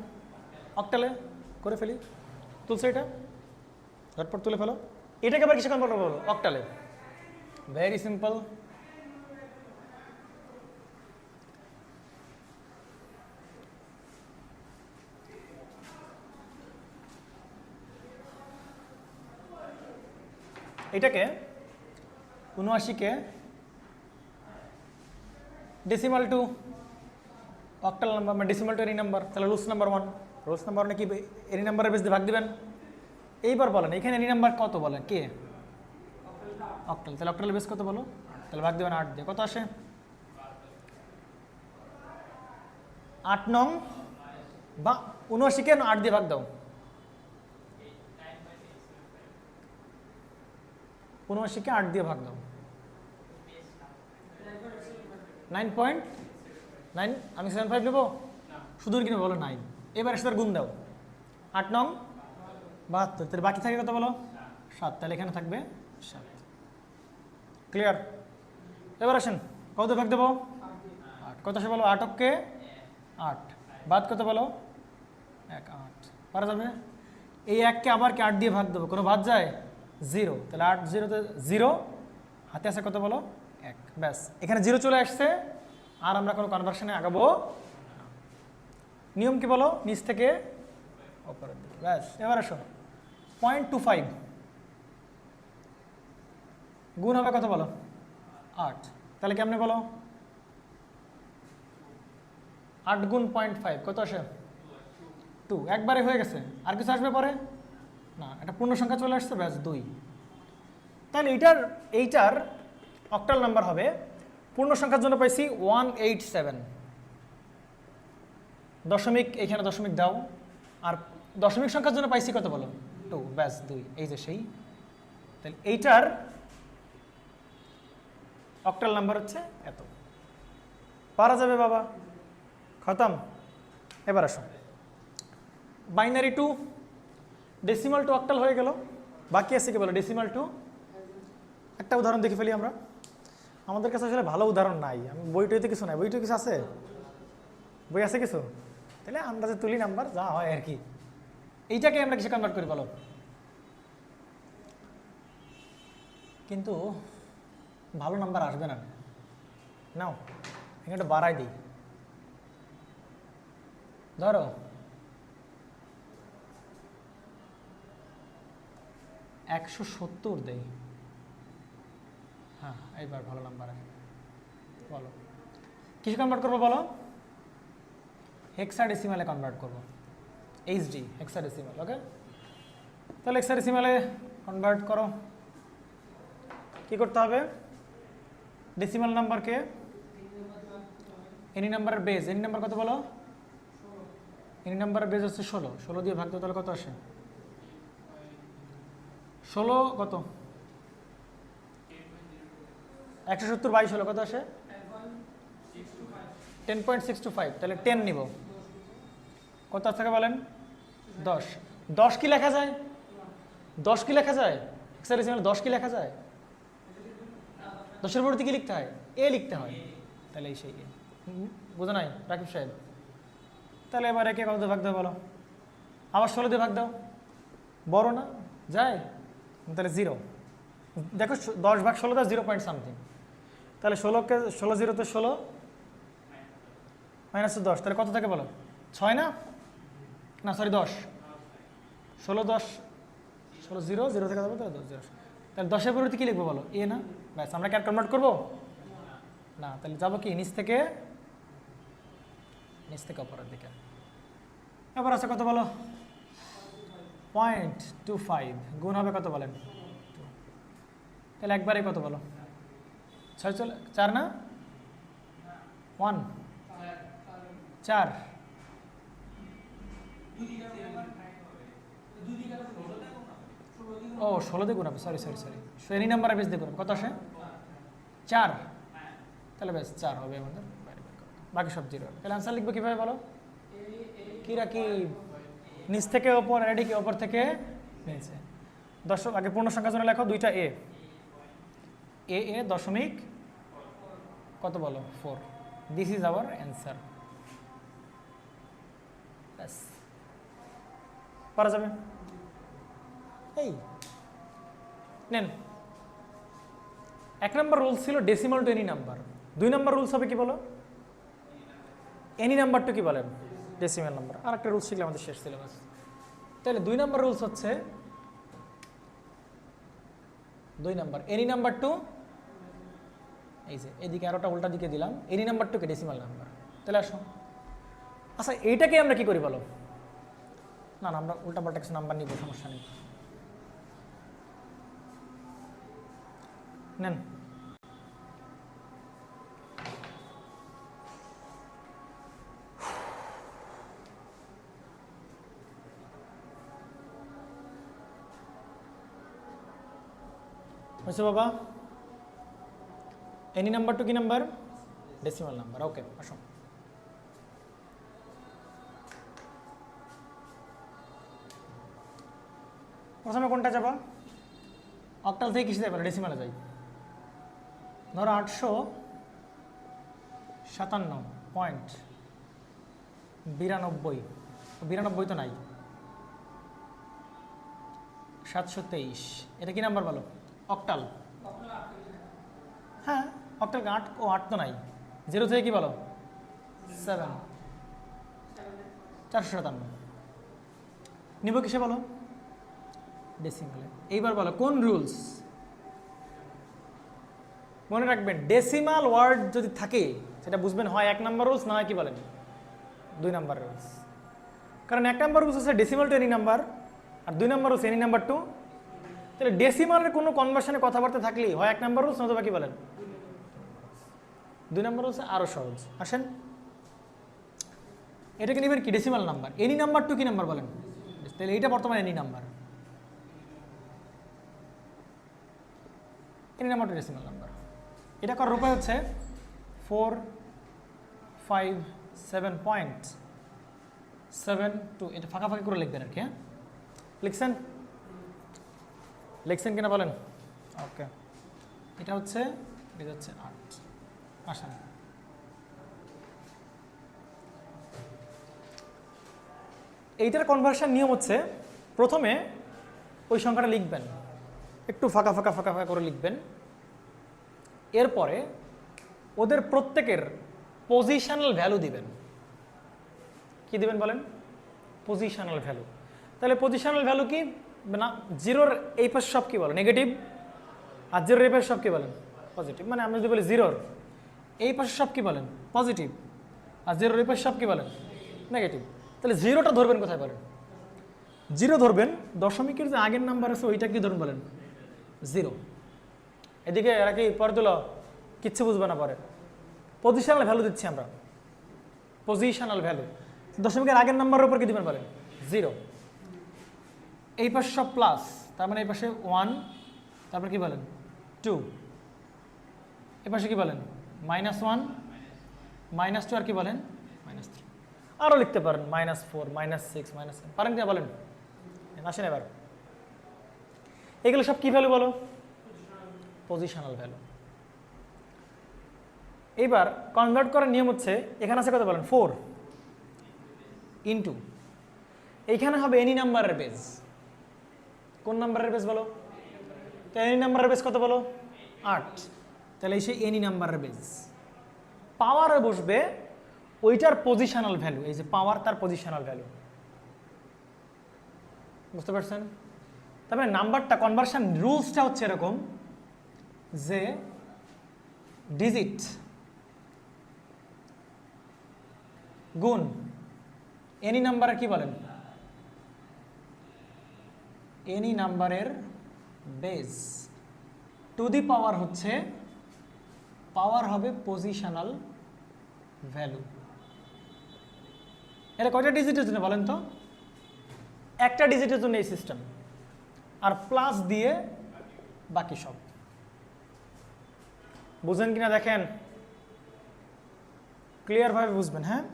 অক্টালে করে ফেলি। তুলছে এটা, ঝটপট তুলে ফেলো। এটাকে আবার কিসে কনভার্ট করবো? অক্টালে। Very simple. এটাকে 79-কে ডেসিমাল টু অক্টাল নাম্বার মানে ডেসিমাল টু এনি নাম্বার, তাহলে রুলস নাম্বার 1, রুলস নাম্বার 1 কি এনি নাম্বারের বেস দিয়ে ভাগ দিবেন। এইবার বলেন এখানে এনি নাম্বার কত বলেন, কে অক্টাল, তাহলে অক্টালের বেস কত বলো, তাহলে ভাগ দিবেন 8 দিয়ে, কত আসে 8 নং বা 79-কে 8 দিয়ে ভাগ দাও, 79-কে 8 দিয়ে ভাগ দাও 9.9, আমি 75 নেবো শুধু কিনে বলো 9, এবার এসে তার গুণ দাও 8 নং 72, তাহলে বাকি থাকে কত বলো 7, তাহলে এখানে থাকবে 7। ক্লিয়ার? এবার আসেন কত ভাগ দেবো 8, কত আসে বলো 8-কে 8, বাদ কত বলো 1 8, পারা যাবে। এই 1-কে আবার কি 8 দিয়ে ভাগ দেবো, কোনো বাদ যায় 0, তাহলে 8 0-তে 0, হাতে আছে কত বলো 1, ব্যাস এখানে 0 চলে আসছে, আর আমরা কোনো কনভার্সনে আগাবো না। নিয়ম কি বলো, নিচ থেকে উপরের দিকে, ব্যাস। এবার আসো 0.25 গুণ হবে কত বলো 8, তাহলে কেমনে বলো 8 গুণ 0.5 কত আসে 2, একবারে হয়ে গেছে, আর কিছু আসবে পরে না, এটা পূর্ণ সংখ্যা চলে আসছে, ব্যাস 2। তাহলে এইটার অক্টাল নাম্বার হবে, পূর্ণ সংখ্যার জন্য পাইছি 187, দশমিক এখানে দশমিক দাও, আর দশমিক সংখ্যার জন্য পাইছি কত বলো 2, ব্যাস 2, এই যে সেই। তাহলে এইটার অক্টাল নাম্বার হচ্ছে এত, পারা যাবে বাবা, খতম। এবার আসো binary to decimal to octal হয়ে গেল, বাকি আছে কি বলো ডেসিমাল টু। একটা উদাহরণ দেখে ফেলি আমরা, আমাদের কাছে আসলে ভালো উদাহরণ নাই, আমি বইটইতে কিছু নাই, বইটই কিছু আছে, বই আছে কিছু, তাহলে আন্দাজে তুলি নাম্বার যা হয় আর কি। এইটাকে আমরা কিসে কনভার্ট করি বলো, কিন্তু ভালো নাম্বার আসবে না, নাও এখানে একটু বাড়াই দিই, ধরো 170 দেই, হ্যাঁ এইবার ভালো নাম্বার আসবে, বলো কিসে কনভার্ট করবো বলো, হেক্সাডেসিমালে কনভার্ট করবো, এইচডি হেক্সাডেসিমাল, ওকে। তাহলে হেক্সাডেসিমালে কনভার্ট করো, কি করতে হবে, ডেসিমাল নাম্বারকে এনি নাম্বারের বেজ, এনি নাম্বার কত বলো, এনি নাম্বারের বেজ হচ্ছে 16, 16 দিয়ে ভাগ দাও, তাহলে কত আসে 16 কত 170 22 হলো, কত আসে 10.625, তাহলে 10 নিব, কত থাকে বলেন 10, 10 কি লেখা যায়, 10 কি লেখা যায়, হেক্সাডেসিমালে 10 কি লেখা যায়, 10-এর পরিবর্তে কি লিখতে হয়, এ লিখতে হয়, তাহলে এই সেই এ, বুঝো নাই রাকিব সাহেব। তাহলে এবার একে কত দিয়ে ভাগ দাও বলো, আবার 16 দিয়ে ভাগ দাও, বড় না যায়, তাহলে 0, দেখো 10 ভাগ 16 দাও 0 পয়েন্ট সামথিং, তাহলে 16-কে 16 0-তে 16 -10, তাহলে কত থাকে বলো 6 না, না সরি 10, 16 10 16 0 0 থেকে যাবে, তাহলে 10 0, তাহলে 10-এর পরিবর্তে কি লিখবো বলো এ না, ব্যাস আমরা কি আর কনভার্ট করবো না, তাহলে যাবো কি নিচ থেকে অপরের দিকে। এবার আছে কত বলো 0.25 গুণ হবে কত বলেন 2, তাহলে একবারে কত বলো 6 চলে 4 না 1 4, ও 16 দিয়ে গুণ হবে, সরি এনি নাম্বার বেস দিয়ে গুণ হবে, কত আসে 4, তাহলে বেশ 4 হবে আমাদের, বাকি সব 0 হবে। তাহলে আনসার লিখবো কীভাবে বলো, কি রাখি নিচ থেকে ওপর, রেডি কি ওপর থেকে নিচে, দশক আগে পূর্ণ সংখ্যার জন্য লেখো 2টা এ, দশমিক কত বলো 4, দিস ইজ আওয়ার অ্যান্সার, ব্যাস পারা যাবে। এই নেন 1 নম্বর রুলস ছিল decimal to any number, 2 number rules হবে কি বলো এনি নাম্বার টু কি বলেন ডেসিমাল নাম্বার, আর একটা রুলস শিখলে আমাদের শেষ সিলেবাস। তাহলে 2 নম্বর রুলস হচ্ছে 2 নাম্বার। এনি নাম্বার টু, এই যে এদিকে আরোটা উল্টা দিকে দিলাম, এনি নাম্বার টু কে ডেসিমাল নাম্বার। তাহলে আসো, আচ্ছা এইটাকে আমরা কি করি বলো? না না, আমরা উল্টা পাল্টা কিছু নাম্বার নিব, সমস্যা নেই, নেন। হয়েছে বাবা? এনি নাম্বার টু কি নাম্বার? Decimal number. ওকে, আসো। প্রথমে কোনটা যাবা? অক্টাল থেকে কিসে যাবে? ডেসিমালে যাই। ধরো 857.92 তো নাই, 723, এটা কি নাম্বার বলো? অক্টাল। হ্যাঁ, অক্টাল 8, ও 8 তো নাই। 0 থেকে কি বলো? 7, 457 নিব কিসে বলো? ডেসিমালে। এইবার বলো কোন রুলস? মনে রাখবেন, ডেসিমাল ওয়ার্ড যদি থাকে সেটা বুঝবেন হয় 1 নাম্বার রুলস, না হয় কি বলেন 2 নাম্বার রুলস। কারণ 1 নাম্বার রুলস হচ্ছে ডেসিমাল টু এনি নাম্বার, আর 2 number rules any number to. তাহলে ডেসিমালের কোনো কনভার্সনে কথাবার্তা থাকলেই হয় 1 নাম্বার রুলস, নতুবা কি বলেন 2 নাম্বার রুলস। আরও সহজ, আসেন এটাকে নেবেন কি? Decimal number. Any number to কি নাম্বার বলেন? তাহলে এইটা বর্তমানে any number, any number to decimal number. এটা করার উপায় হচ্ছে 457.72, এটা ফাঁকাফাঁকি করে লিখবেন আর কি। হ্যাঁ, লিখছেন কিনা বলেন? ওকে, এটা হচ্ছে 8। আসেন, এইটার কনভার্সন নিয়ম হচ্ছে প্রথমে ওই সংখ্যাটা লিখবেন, একটু ফাঁকা ফাঁকা ফাঁকা ফাঁকা করে লিখবেন। এরপরে ওদের প্রত্যেকের পজিশনাল ভ্যালু দিবেন। কি দিবেন বলেন? Positional value. তাহলে পজিশনাল ভ্যালু কি না? 0-র এই পাশে সব কি বলে? নেগেটিভ, আর 0-র এই পাশে সব কি বলেন? পজিটিভ। মানে আমি যদি বলি 0-র এই পাশে সব কি বলেন? পজিটিভ, আর 0-র এই পাশে সব কি বলেন? নেগেটিভ। তাহলে 0টা ধরবেন কোথায় বলেন? 0 ধরবেন দশমিকের যে আগের নাম্বার আছে ওইটা কি ধরুন বলেন? 0। এদিকে এরা কি পরে তুলো, কিচ্ছু বুঝবে না পরে। পজিশনাল ভ্যালু দিচ্ছি আমরা, পজিশনাল ভ্যালু। দশমিকের আগের নাম্বারের উপর কি দিবেন বলেন? 0। এই পাশে সব প্লাস, তার মানে এই পাশে 1, তারপর কি বলেন? 2। এই পাশে কি বলেন? -1, -2, আর কি বলেন? -3। আরও লিখতে পারেন -4, -6, -7, পারেন কিনা বলেন? আসেন এবার, এগুলো সব কি ভ্যালু বলো? Positional value. এইবার কনভার্ট করার নিয়ম হচ্ছে, এখানে আছে কত বলেন? 4 ইন্টু, এইখানে হবে এনি নাম্বারের বেজ। কোন নাম্বারের বেজ বলো? তো এনি নাম্বারের বেজ কত বলো? 8। তাহলে এই সেই এনি নাম্বারের বেজ। পাওয়ারে বসবে ওইটার পজিশনাল ভ্যালু, এই যে পাওয়ার তার পজিশনাল ভ্যালু। বুঝতে পারছেন? তারপরে নাম্বারটা কনভার্সন রুলসটা হচ্ছে এরকম যে ডিজিট গুণ এনি নাম্বারের কি বলেন? এনি নাম্বারের বেজ টু দি পাওয়ার হচ্ছে, পাওয়ার হবে পজিশনাল ভ্যালু। এটা কয়টা ডিজিটের জন্য বলেন তো? একটা ডিজিটের জন্য এই সিস্টেম, আর প্লাস দিয়ে বাকি সব। বুঝেন কিনা দেখেন, ক্লিয়ার ভাবে বুঝবেন। হ্যাঁ,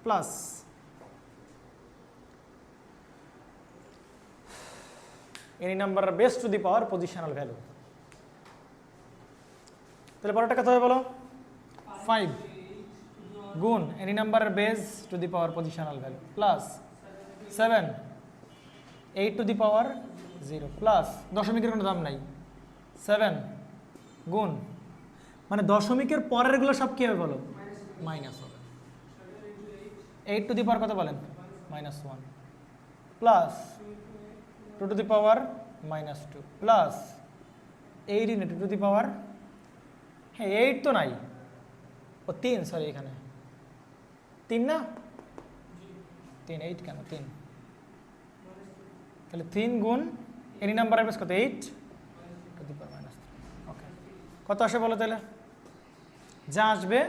plus any number base two the power positional value. তাহলে পরেরটা কত হবে বলো? 5 গুণ এনি নাম্বারের base two the power positional value plus 7 8 two the power 0 plus দশমিকের কোনো দাম নাই 7 গুণ, মানে দশমিকের পরের গুলো সব কি হবে বলো? মাইনাস হবে। 8 টু দি পাওয়ার কত বলেন? -1 plus 2 to the power minus two plus 8 into two the power, হ্যাঁ 8 তো নাই, ও 3, সরি এখানে 3 না, 3, 8 কেন 3, তাহলে 3 গুণ এনি নাম্বারের বেস কত 8 টু দি পাওয়ার মাইনাস 3। ওকে, কত আসে বলো তাহলে? যা আসবে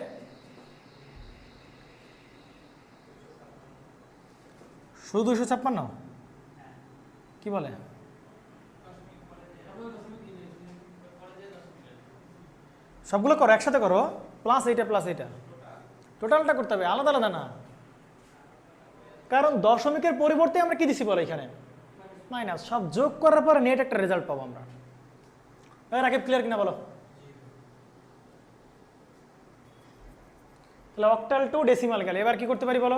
শুধু 256, কি বলে? সবগুলো করো একসাথে করো, প্লাস এইটা টোটালটা করতে হবে, আলাদা আলাদা না, কারণ দশমিকের পরিবর্তে আমরা কি দিছি বলো এখানে মাইনাস, সব যোগ করার পরে নেট একটা রেজাল্ট পাবো আমরা। রাকিব ক্লিয়ার কিনা বলো? তাহলে অক্টাল টু ডেসিমাল গেলে এবার কি করতে পারি বলো?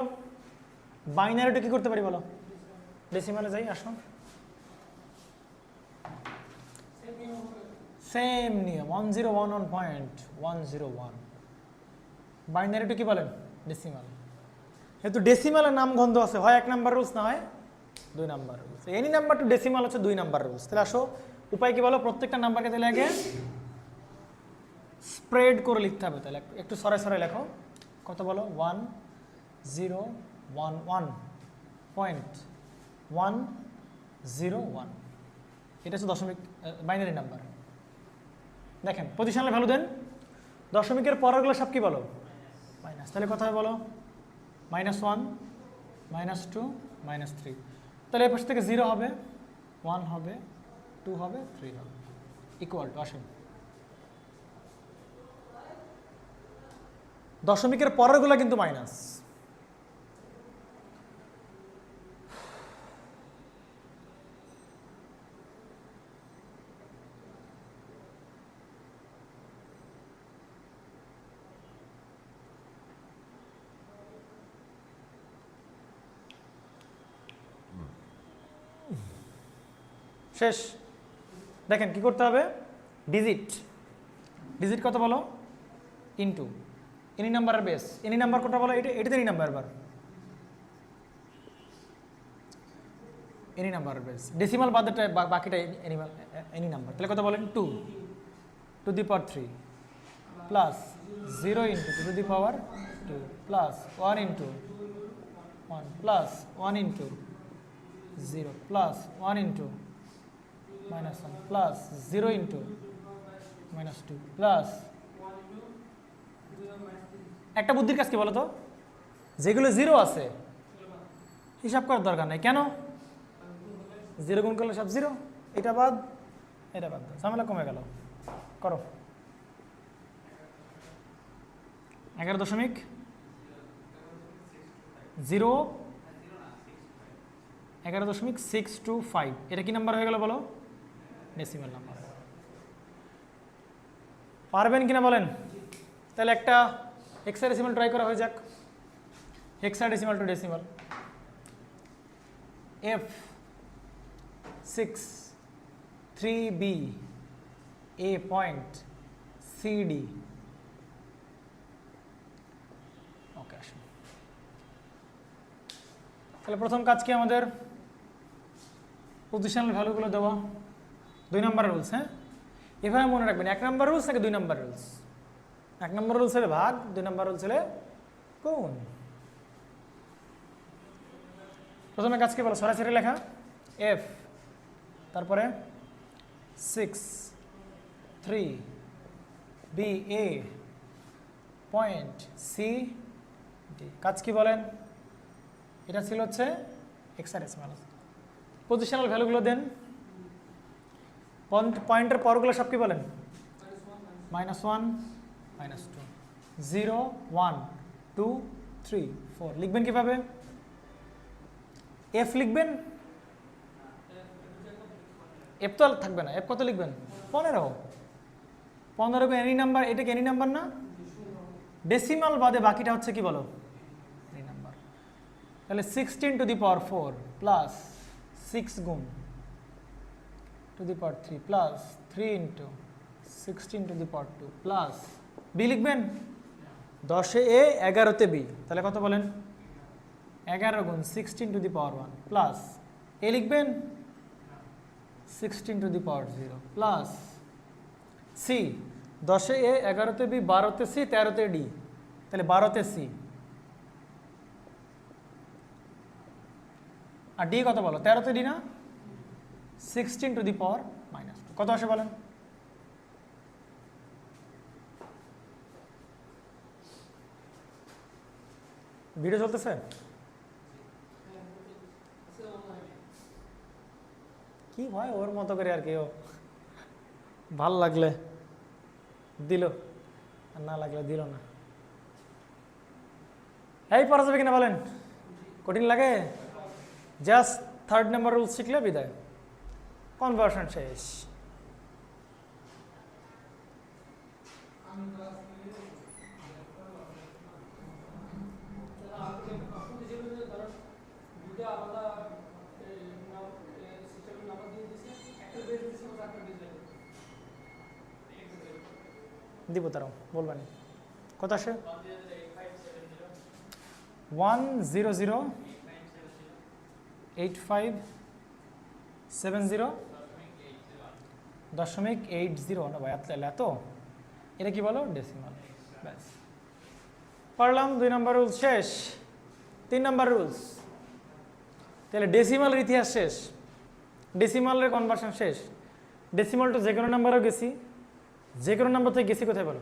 বাইনারি টু কি করতে পারি বলো? ডেসিমালে যাই, আসো। সেম নিয়ম 1011.101, বাইনারি টু কি বলেন? ডেসিমাল। যেহেতু ডেসিমালের নাম গন্ধ আছে, হয় 1 নাম্বার রুলস না হয় 2 number rules, any number to decimal হচ্ছে 2 নাম্বার রুলস। তাহলে আসো উপায় কি বলো? প্রত্যেকটা নাম্বারকে তাহলে আগে স্প্রেড করে লিখতে হবে, তাহলে একটু সরাই সরাই লেখো। কত বলো? 1011.101, এটা হচ্ছে দশমিক বাইনারি নাম্বার। দেখেন পজিশনাল ভ্যালু দেন, দশমিকের পরেরগুলো সব কি বলো? মাইনাস। তাহলে কথা বলো -1, -2, -3, তাহলে এর পাশ থেকে 0 হবে, 1 হবে, 2 হবে, 3 হবে, ইকুয়াল টু, আসেন দশমিকের পরেরগুলো কিন্তু মাইনাস। শেষ। দেখেন কি করতে হবে? ডিজিট কত বলো? ইনটু এনি নাম্বারের বেস, এনি নাম্বার কোনটা বলো? এটাতে এনি নাম্বার, এবার এনি নাম্বারের বেস, ডেসিমাল বাদেটা বাকিটা এনি নাম্বার। তাহলে কত বলেন? 2 to the power 3 plus 0 into 2 to the power 2 plus 1 into 1 plus 1 into 0 plus 1 into -1 plus 0 into -2 plus, একটা বুদ্ধির কাজ কি বলো তো? যেগুলো 0 আছে হিসাব করার দরকার নাই, কেন? 0 গুণ করলে সব 0, এটা বাদ এটা বাদ, ঝামেলা কমে গেল। করো 11.625, এটা কি নাম্বার হয়ে গেল বলো? Decimal number. পারবেন কিনা বলেন? তাহলে একটা হেক্সাডেসিমাল ট্রাই করা হয়ে যাক। Hexadecimal two decimal, F6 3B A point CD। ওকে, আসুন তাহলে প্রথম কাজ কি আমাদের? পজিশনাল ভ্যালুগুলো দেওয়া, 2 নাম্বার রুলস। হ্যাঁ, এভাবে মনে রাখবেন, 1 নাম্বার রুলস নাকি 2 নাম্বার রুলস? 1 নাম্বার রুলস হলে ভাগ, 2 নাম্বার রুলস হলে গুণ। প্রথমে কাজ কি বলো? সরাসরি লেখা, F তারপরে 6 3 BA পয়েন্ট CD। কাজ কি বলেন? এটা ছিল হচ্ছে হেক্সাডেসিমাল। পজিশনাল ভ্যালুগুলো দেন, পয়েন্টের পরগুলো সব কি বলেন? -1 -2 0 1 2 3 4। লিখবেন কিভাবে? F লিখবেন, F তো থাকবে না, F কত লিখবেন? 15 এনি নাম্বার, এটা কি এনি নাম্বার না? ডেসিমাল বাদে বাকিটা হচ্ছে কি বলো? Any number. তাহলে 16 টু দি পাওয়ার 4 প্লাস 6 গুণ to the power 3 plus 3 into 16 to the power 2 plus B লিখবেন 10 এ 11 তে বি, তাহলে কত বলেন? 11 গুণ 16 to the power 1 plus a লিখবেন 16 to the power 0 plus c 10-এ এ, 11-তে বি, 12-তে সি, 13-তে ডি, তাহলে 12-তে সি আর ডি কত বলো? 13-তে ডি না? 16 টু দি পাওয়ার মাইনাস কত আসে বলেন? ভিডিও চলতেছে? কি হয় ওর মতো করে আর কি, ও ভাল লাগলে দিল আর না লাগলে দিল না। এই পড়া যাবে কিনা বলেন? কঠিন লাগে? জাস্ট 3rd নাম্বার রুল শিখলে বিদায়, কনভার্সন শেষ। দিব তারাও বলবেন কত আসে? 1008570.80 না ভাই এত এটা কি বলো? ডেসিমাল। ব্যাস পারলাম। 2 নম্বর রুল শেষ। 3 নম্বর রুলস, তাহলে ডেসিমালের ইতিহাস শেষ, ডেসিমালের কনভার্সন শেষ। ডেসিমাল টু যে কোনো নাম্বারও গেছি, যে কোনো নাম্বার থেকে গেছি কোথায় বলো?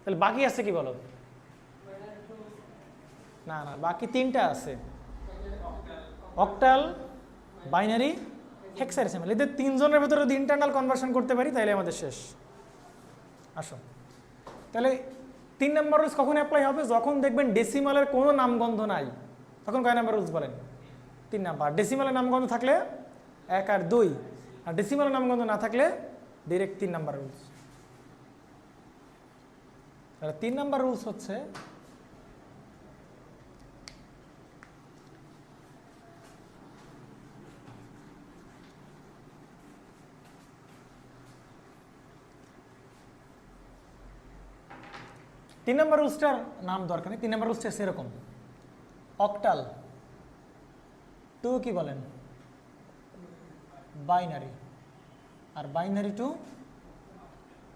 তাহলে বাকি আছে কি বলো? না না, বাকি 3টা আছে, অক্টাল, বাইনারি, হেক্সাডেসিমাল। এদের 3 জনের ভেতরে যদি ইন্টারনাল কনভার্সন করতে পারি তাহলে আমাদের শেষ। আসো তাহলে 3 নম্বর রুলস কখন অ্যাপ্লাই হবে? যখন দেখবেন ডেসিমালের কোনো নামগন্ধ নাই, তখন কয় নাম্বার রুলস বলেন? 3 নাম্বার। ডেসিমালের নামগন্ধ থাকলে 1 আর 2, আর ডেসিমালের নামগন্ধ না থাকলে ডিরেক্ট 3 নাম্বার রুলস। তাহলে 3 নাম্বার রুলস হচ্ছে তিন নম্বর রুলসটার নাম দরকার নেই। 3 নম্বর রুলসটা সেরকম, অক্টাল টু কি বলেন? বাইনারি, আর বাইনারি টু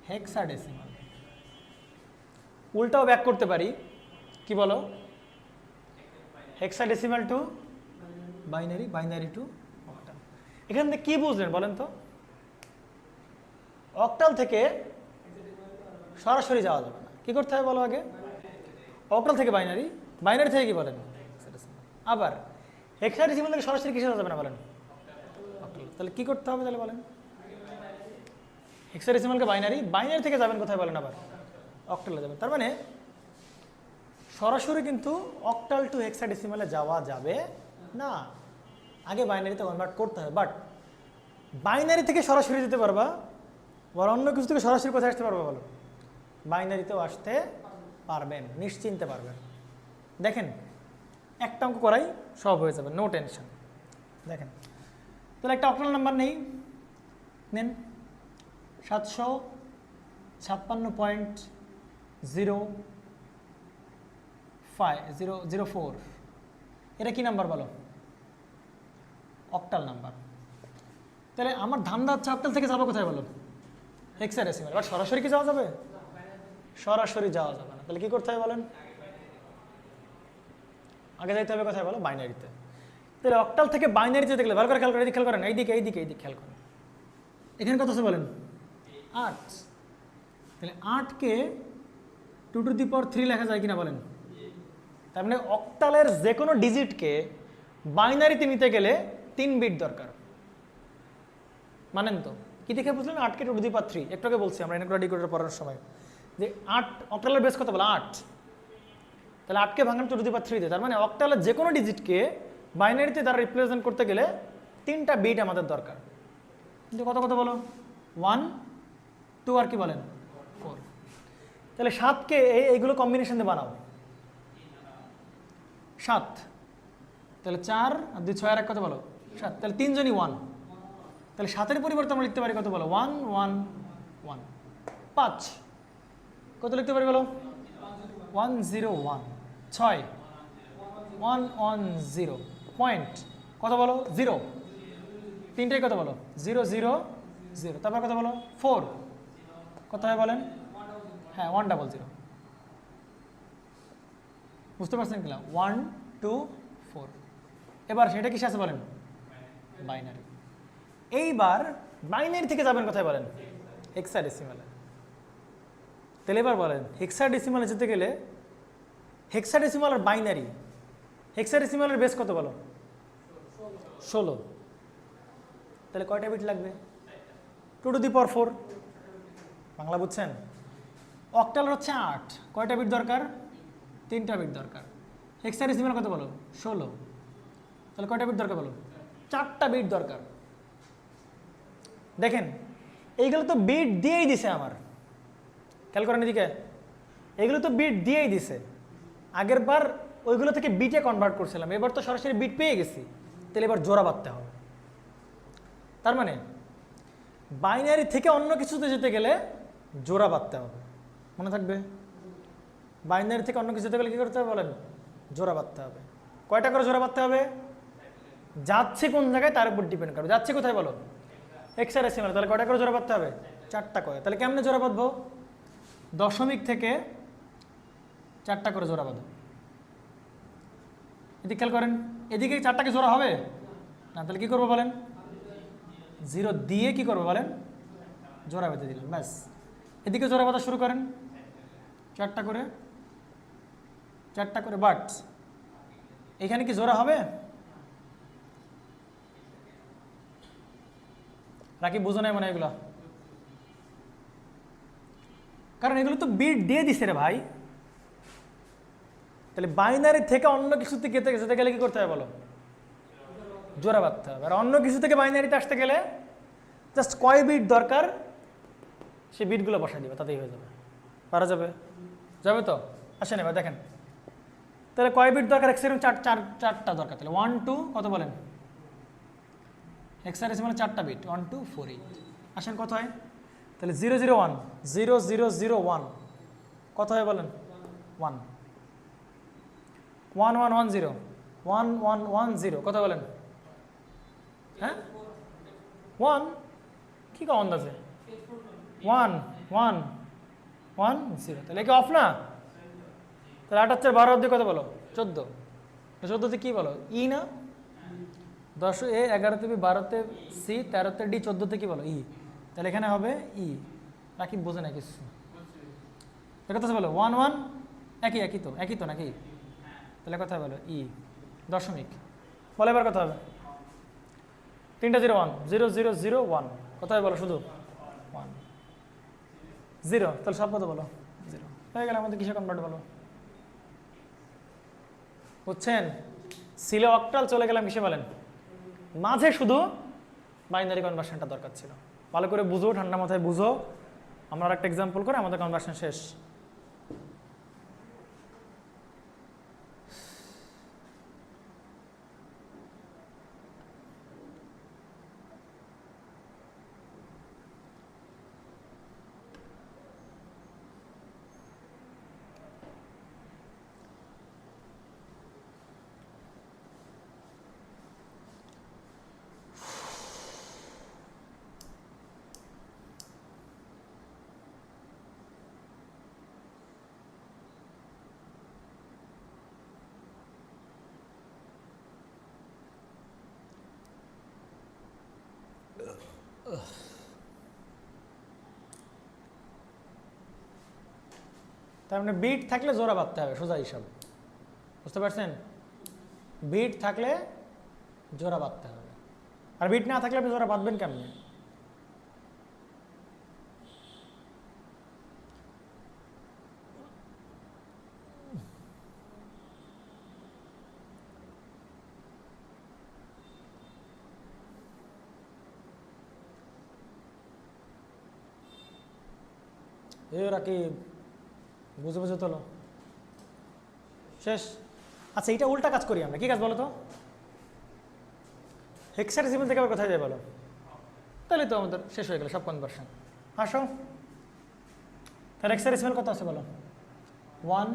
হেক্সাডেসিমাল। উল্টাও ব্যাক করতে পারি, কি বলো? Hexadecimal to binary, binary to octal. এখান থেকে কি বুঝলেন বলেন তো? অক্টাল থেকে সরাসরি যাওয়া যাবে না, কি করতে হবে বলো আগে? অক্টাল থেকে বাইনারি, বাইনারি থেকে কি বলেন? আবার হেক্সাডেসিমাল থেকে সরাসরি কিসে যাওয়া যাবে না বলেন? অক্টাল। তাহলে কি করতে হবে তাহলে বলেন? হেক্সাডেসিমালকে বাইনারি, বাইনারি থেকে যাবেন কোথায় বলেন? আবার অক্টালে যাবেন। তার মানে সরাসরি কিন্তু অক্টাল টু হেক্সাডেসিমালে যাওয়া যাবে না, আগে বাইনারিতে কনভার্ট করতে হবে। বাট বাইনারি থেকে সরাসরি যেতে পারবা, আর অন্য কিছু থেকে সরাসরি কোথায় আসতে পারবা বলো? বাইনারিতেও আসতে পারবেন, নিশ্চিন্তে পারবেন। দেখেন একটা অঙ্ক করাই সব হয়ে যাবে, নো টেনশন। দেখেন তাহলে একটা অক্টাল নাম্বার নেই, নেন 756.004। এটা কি নাম্বার বলো? Octal number. তাহলে আমার ধান্দা হচ্ছে অক্টাল থেকে যাবো কোথায় বলো? হেক্সাডেসিমাল। এবার সরাসরি কি যাওয়া যাবে? সরাসরি যাওয়া যাবে না। তাহলে কি করতে হবে বলেন? আগে যাইতে হবে কোথায় বলো? বাইনারিতে। তাহলে অক্টাল থেকে বাইনারিতে দেখলে ভালো করে খেয়াল করেন, এইদিকে খেয়াল করেন, এইদিকে এইদিকে এইদিকে খেয়াল করেন। এখানে কত আছে বলেন? 8। তাহলে 8কে 2 টু দি পাওয়ার 3 লেখা যায় কিনা বলেন? তার মানে অক্টালের যে কোনো ডিজিটকে বাইনারিতে নিতে গেলে 3 বিট দরকার, মানেন তো? কি দেখে বুঝলেন? 8কে 2 টু দি পাওয়ার 3, একটু আগে বলছি আমরা ইনক্লুডিং পড়ার সময় যে 8 অক্টালের বেস কত বলে? 8। তাহলে 8কে ভাঙান 2 টু দি পাওয়ার 3 দিয়ে। তার মানে অক্টালের যে কোনো ডিজিটকে বাইনারিতে দ্বারা রিপ্রেজেন্ট করতে গেলে 3টা বিট আমাদের দরকার। কিন্তু কত কত বলো? 1, 2 আর কি বলেন? 4। তাহলে 7কে এইগুলো কম্বিনেশন দিয়ে বানাও, 7। তাহলে 4 আর 2 6 আর 1 কত বলো? 7। তাহলে 3 জনই 1। তাহলে 7-এর পরিবর্তে আমরা লিখতে পারি কত বলো? 1 1 1। 5 কত লিখতে পারি বলো? 1 0 1। 6 1 1 0। পয়েন্ট কত বলো? 0। তিনটাই কত বলো 0 0 0, তারপর কত বলো 4, কত হয় বলেন? হ্যাঁ 100, বুঝতে পারছেন কিনা? 1 2 4। এবার সেটা কিসে আছে বলেন? বাইনারি। এইবার বাইনারি থেকে যাবেন কোথায় বলেন? হেক্সাডেসিমালে। তাহলে এবার বলেন হেক্সাডেসিমালে যেতে গেলে হেক্সাডেসিমাল আর বাইনারি, হেক্সাডেসিমালের বেস কত বলো? 16। তাহলে কয়টা বিট লাগবে? 2 টু দি পাওয়ার 4। বাংলা বুঝছেন? অক্টাল হচ্ছে 8, কয়টা বিট দরকার? 3টা বিট দরকার। হেক্সাডেসিমাল কত বলো? 16। তাহলে কয়টা বিট দরকার বলো? 4টা বিট দরকার। দেখেন এইগুলো তো বিট দিয়েই দিছে আমার, খেয়াল করেন এদিকে, এগুলো তো বিট দিয়েই দিছে। আগের বার ওইগুলো থেকে বিটে কনভার্ট করছিলাম, এবার তো সরাসরি বিট পেয়ে গেছি, তাহলে এবার জোড়া বাঁধতে হবে। তার মানে বাইনারি থেকে অন্য কিছুতে যেতে গেলে জোড়া বাঁধতে হবে, মনে থাকবে? বাইনারি থেকে অন্য কিছু যেতে গেলে কী করতে হবে বলেন? জোড়া বাঁধতে হবে। কয়টা করে জোড়া বাঁধতে হবে? যাচ্ছে কোন জায়গায় তার উপর ডিপেন্ড করবে। যাচ্ছে কোথায় বলো? হেক্সাডেসিমালে, তাহলে কয়টা করে জোড়া বাঁধতে হবে? 4টা করে। তাহলে কেমনে জোড়া বাঁধবো? দশমিক থেকে 4টা করে জোড়া বাঁধো। এদিকে খেয়াল করেন, এদিকে 4টাকে জোড়া হবে না, তাহলে কি করবো বলেন? 0 দিয়ে কি করবো বলেন? জোড়া বেঁধে দিলাম, ব্যাস। এদিকে জোড়া বাঁধা শুরু করেন, 4টা করে 4টা করে, বাট এখানে কি জোড়া হবে? রাকি বুঝো নাই মনে এগুলো, কারণ এগুলো তো বিট দিয়ে দিছে রে ভাই। তাহলে বাইনারি থেকে অন্য কিছুতে যেতে গেলে কি করতে হবে বলো? জোড়া বাঁধতে হবে। আর অন্য কিছু থেকে বাইনারিতে আসতে গেলে জাস্ট কয় বিট দরকার সেই বিটগুলো বসাই দিবে, তাতেই হয়ে যাবে। পারা যাবে? যাবে তো? আসেন এবার দেখেন, তাহলে কয় বিট দরকার? হেক্সাডেসিমাল 4টা দরকার। তাহলে 1 2 কত বলেন? হেক্সাডেসিমালে 4টা বিট, 1 2 4 8। আসেন কত হয়? তাহলে 0 0 1 0 0 0 1 কত হয় বলেন? 1 1 1 1 0 1 1 1 0 কত বলেন? হ্যাঁ 1 কি কম আন্দাজে? 1 1 1 0। তাহলে কি অফ না? তাহলে 8 4 12 অব্দি কত বলো? 14। 14তে কি বলো? ই না? 10 এ 11তে বি 12তে সি 13তে ডি 14তে কি বলো? ই। তাহলে এখানে হবে ই। রাকিব বোঝে না কিছু, কথা বলো 1 1 একই তো নাকি? তাহলে কথা বলো ই দশমিক। বলো এবার কথা হবে 3টা 0 1 0 0 0 1 কোথায় বলো? শুধু 1 0। তাহলে সব কত বলো? 0 হয়ে গেল। আমাদের কিসে কনভার্ট বলো? বুঝছেন? সিলে অক্টাল, চলে গেলাম কিসে বলেন? মাঝে শুধু বাইনারি কনভার্সনটা দরকার ছিল। ভালো করে বুঝো, ঠান্ডা মাথায় বুঝো। আমরা একটা এক্সাম্পল করে আমাদের কনভার্সন শেষ। তার মানে বিট থাকলে জোড়া বাঁধতে হবে, সোজা হিসাব। বুঝতে পারছেন? বিট থাকলে জোড়া বাঁধতে হবে, আর বিট না থাকলে আপনি জোড়া বাঁধবেন কেমনে? ওরা কি বুঝে বুঝে তোলো শেষ। আচ্ছা এইটা উল্টা কাজ করি আমরা, কি কাজ বলো তো? হেক্সাডেসিমাল থেকে আবার কোথায় যায় বলো? তাহলে তো আমাদের শেষ হয়ে গেল সব কনভার্সন। আসো তাহলে হেক্সাডেসিমাল কত আছে বলো? 1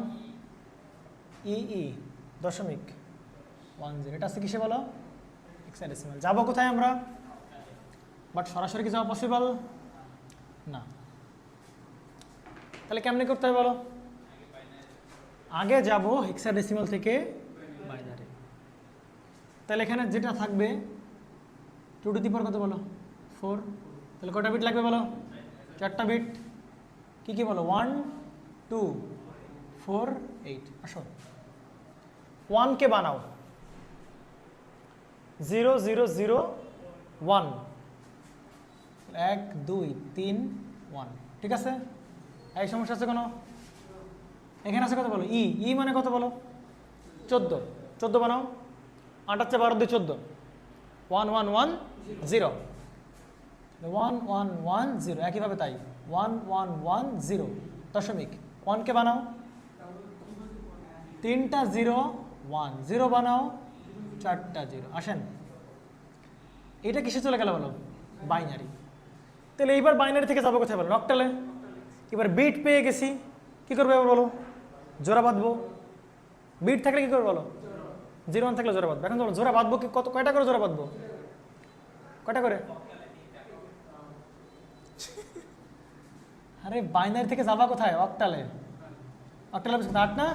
ই দশমিক 10। এটা আছে কিসে বলো? হেক্সাডেসিমাল। যাবো কোথায় আমরা? বাট সরাসরি কি যাওয়া পসিবল না। তাহলে কেমনে করতে হবে বলো? আগে যাব হেক্সাডেসিমাল থেকে বাইনারি। তাহলে এখানে যেটা থাকবে 2 টু দি পাওয়ার কত বলো? 4। তাহলে কটা বিট লাগবে বলো? 4টা বিট। কি কি বলো? 1 2 4 8। আসো 1 কে বানাও 0 0 0 1, 1 2 3 1। ঠিক আছে? এই সমস্যা আছে কোনো? এখানে আছে কত বলো? ই মানে কত বলো? 14। 14 বানাও। 8 আছে 12 2 14। 1 1 1 0 1 1 1 0। একইভাবে তাই 1 1 1 0 দশমিক 1 কে বানাও 3টা 0 1 0 বানাও 4টা 0। আসেন এটা কিসে চলে গেল বলো? বাইনারি। তাহলে এইবার বাইনারি থেকে যাবো কোথায় বলো? অক্টালে। এবার বিট পেয়ে গেছি, কি করবো এবার বলো? জোড়া বাঁধবো। বিট থাকলে কি করবো বলো? 0 1 থাকলে জোড়া বাঁধবো। এখন বলো জোড়া বাঁধবো কি? কয়টা করে জোড়া বাঁধবো? কয়টা করে? আরে বাইনারি থেকে যাবা কোথায়? অক্টালে। অক্টালে 8 না?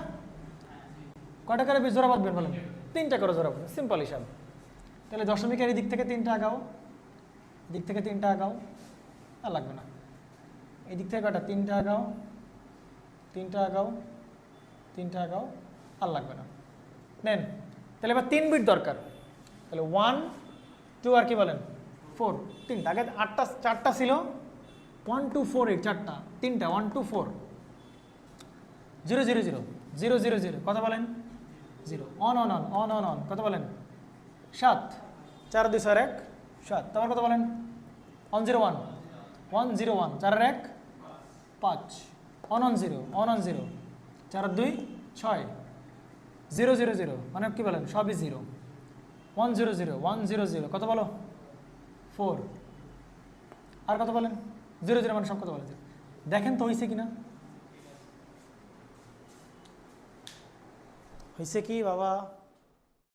কয়টা করে জোড়া বাঁধবেন বলেন? 3টা করে জোড়া বাঁধবেন। সিম্পল হিসাব। তাহলে দশমিকের এই দিক থেকে 3টা আগাও, দিক থেকে 3টা আগাও, আর লাগবে না। এই দিক থেকে কয়টা? 3টা আগাও, 3টা আগাও, 3টা আগাও, আর লাগবে না। নেন তাহলে এবার 3 বিট দরকার। তাহলে 1 2 আর কি বলেন? 4। 3টা আগে 8টা 4টা ছিল 1 2 4 8 4টা 3টা 1 2 4 0 0 0 0 0 0 কত বলেন? 0 on on on on on on কত বলেন? 7 4 2 6 1 7। তারপর কত বলেন? 1 0 1 1 0 1 4 1 5 অন অন 0 অন অন 0 4 2 6 0 0 0 মানে কি বলেন? সবই 0 1 0 0 1 0 0 কত বলো? 4। আর কত বলেন? 0 0 মানে সব কত বলেন? দেখেন তো হয়েছে কিনা? হয়েছে কি বাবা?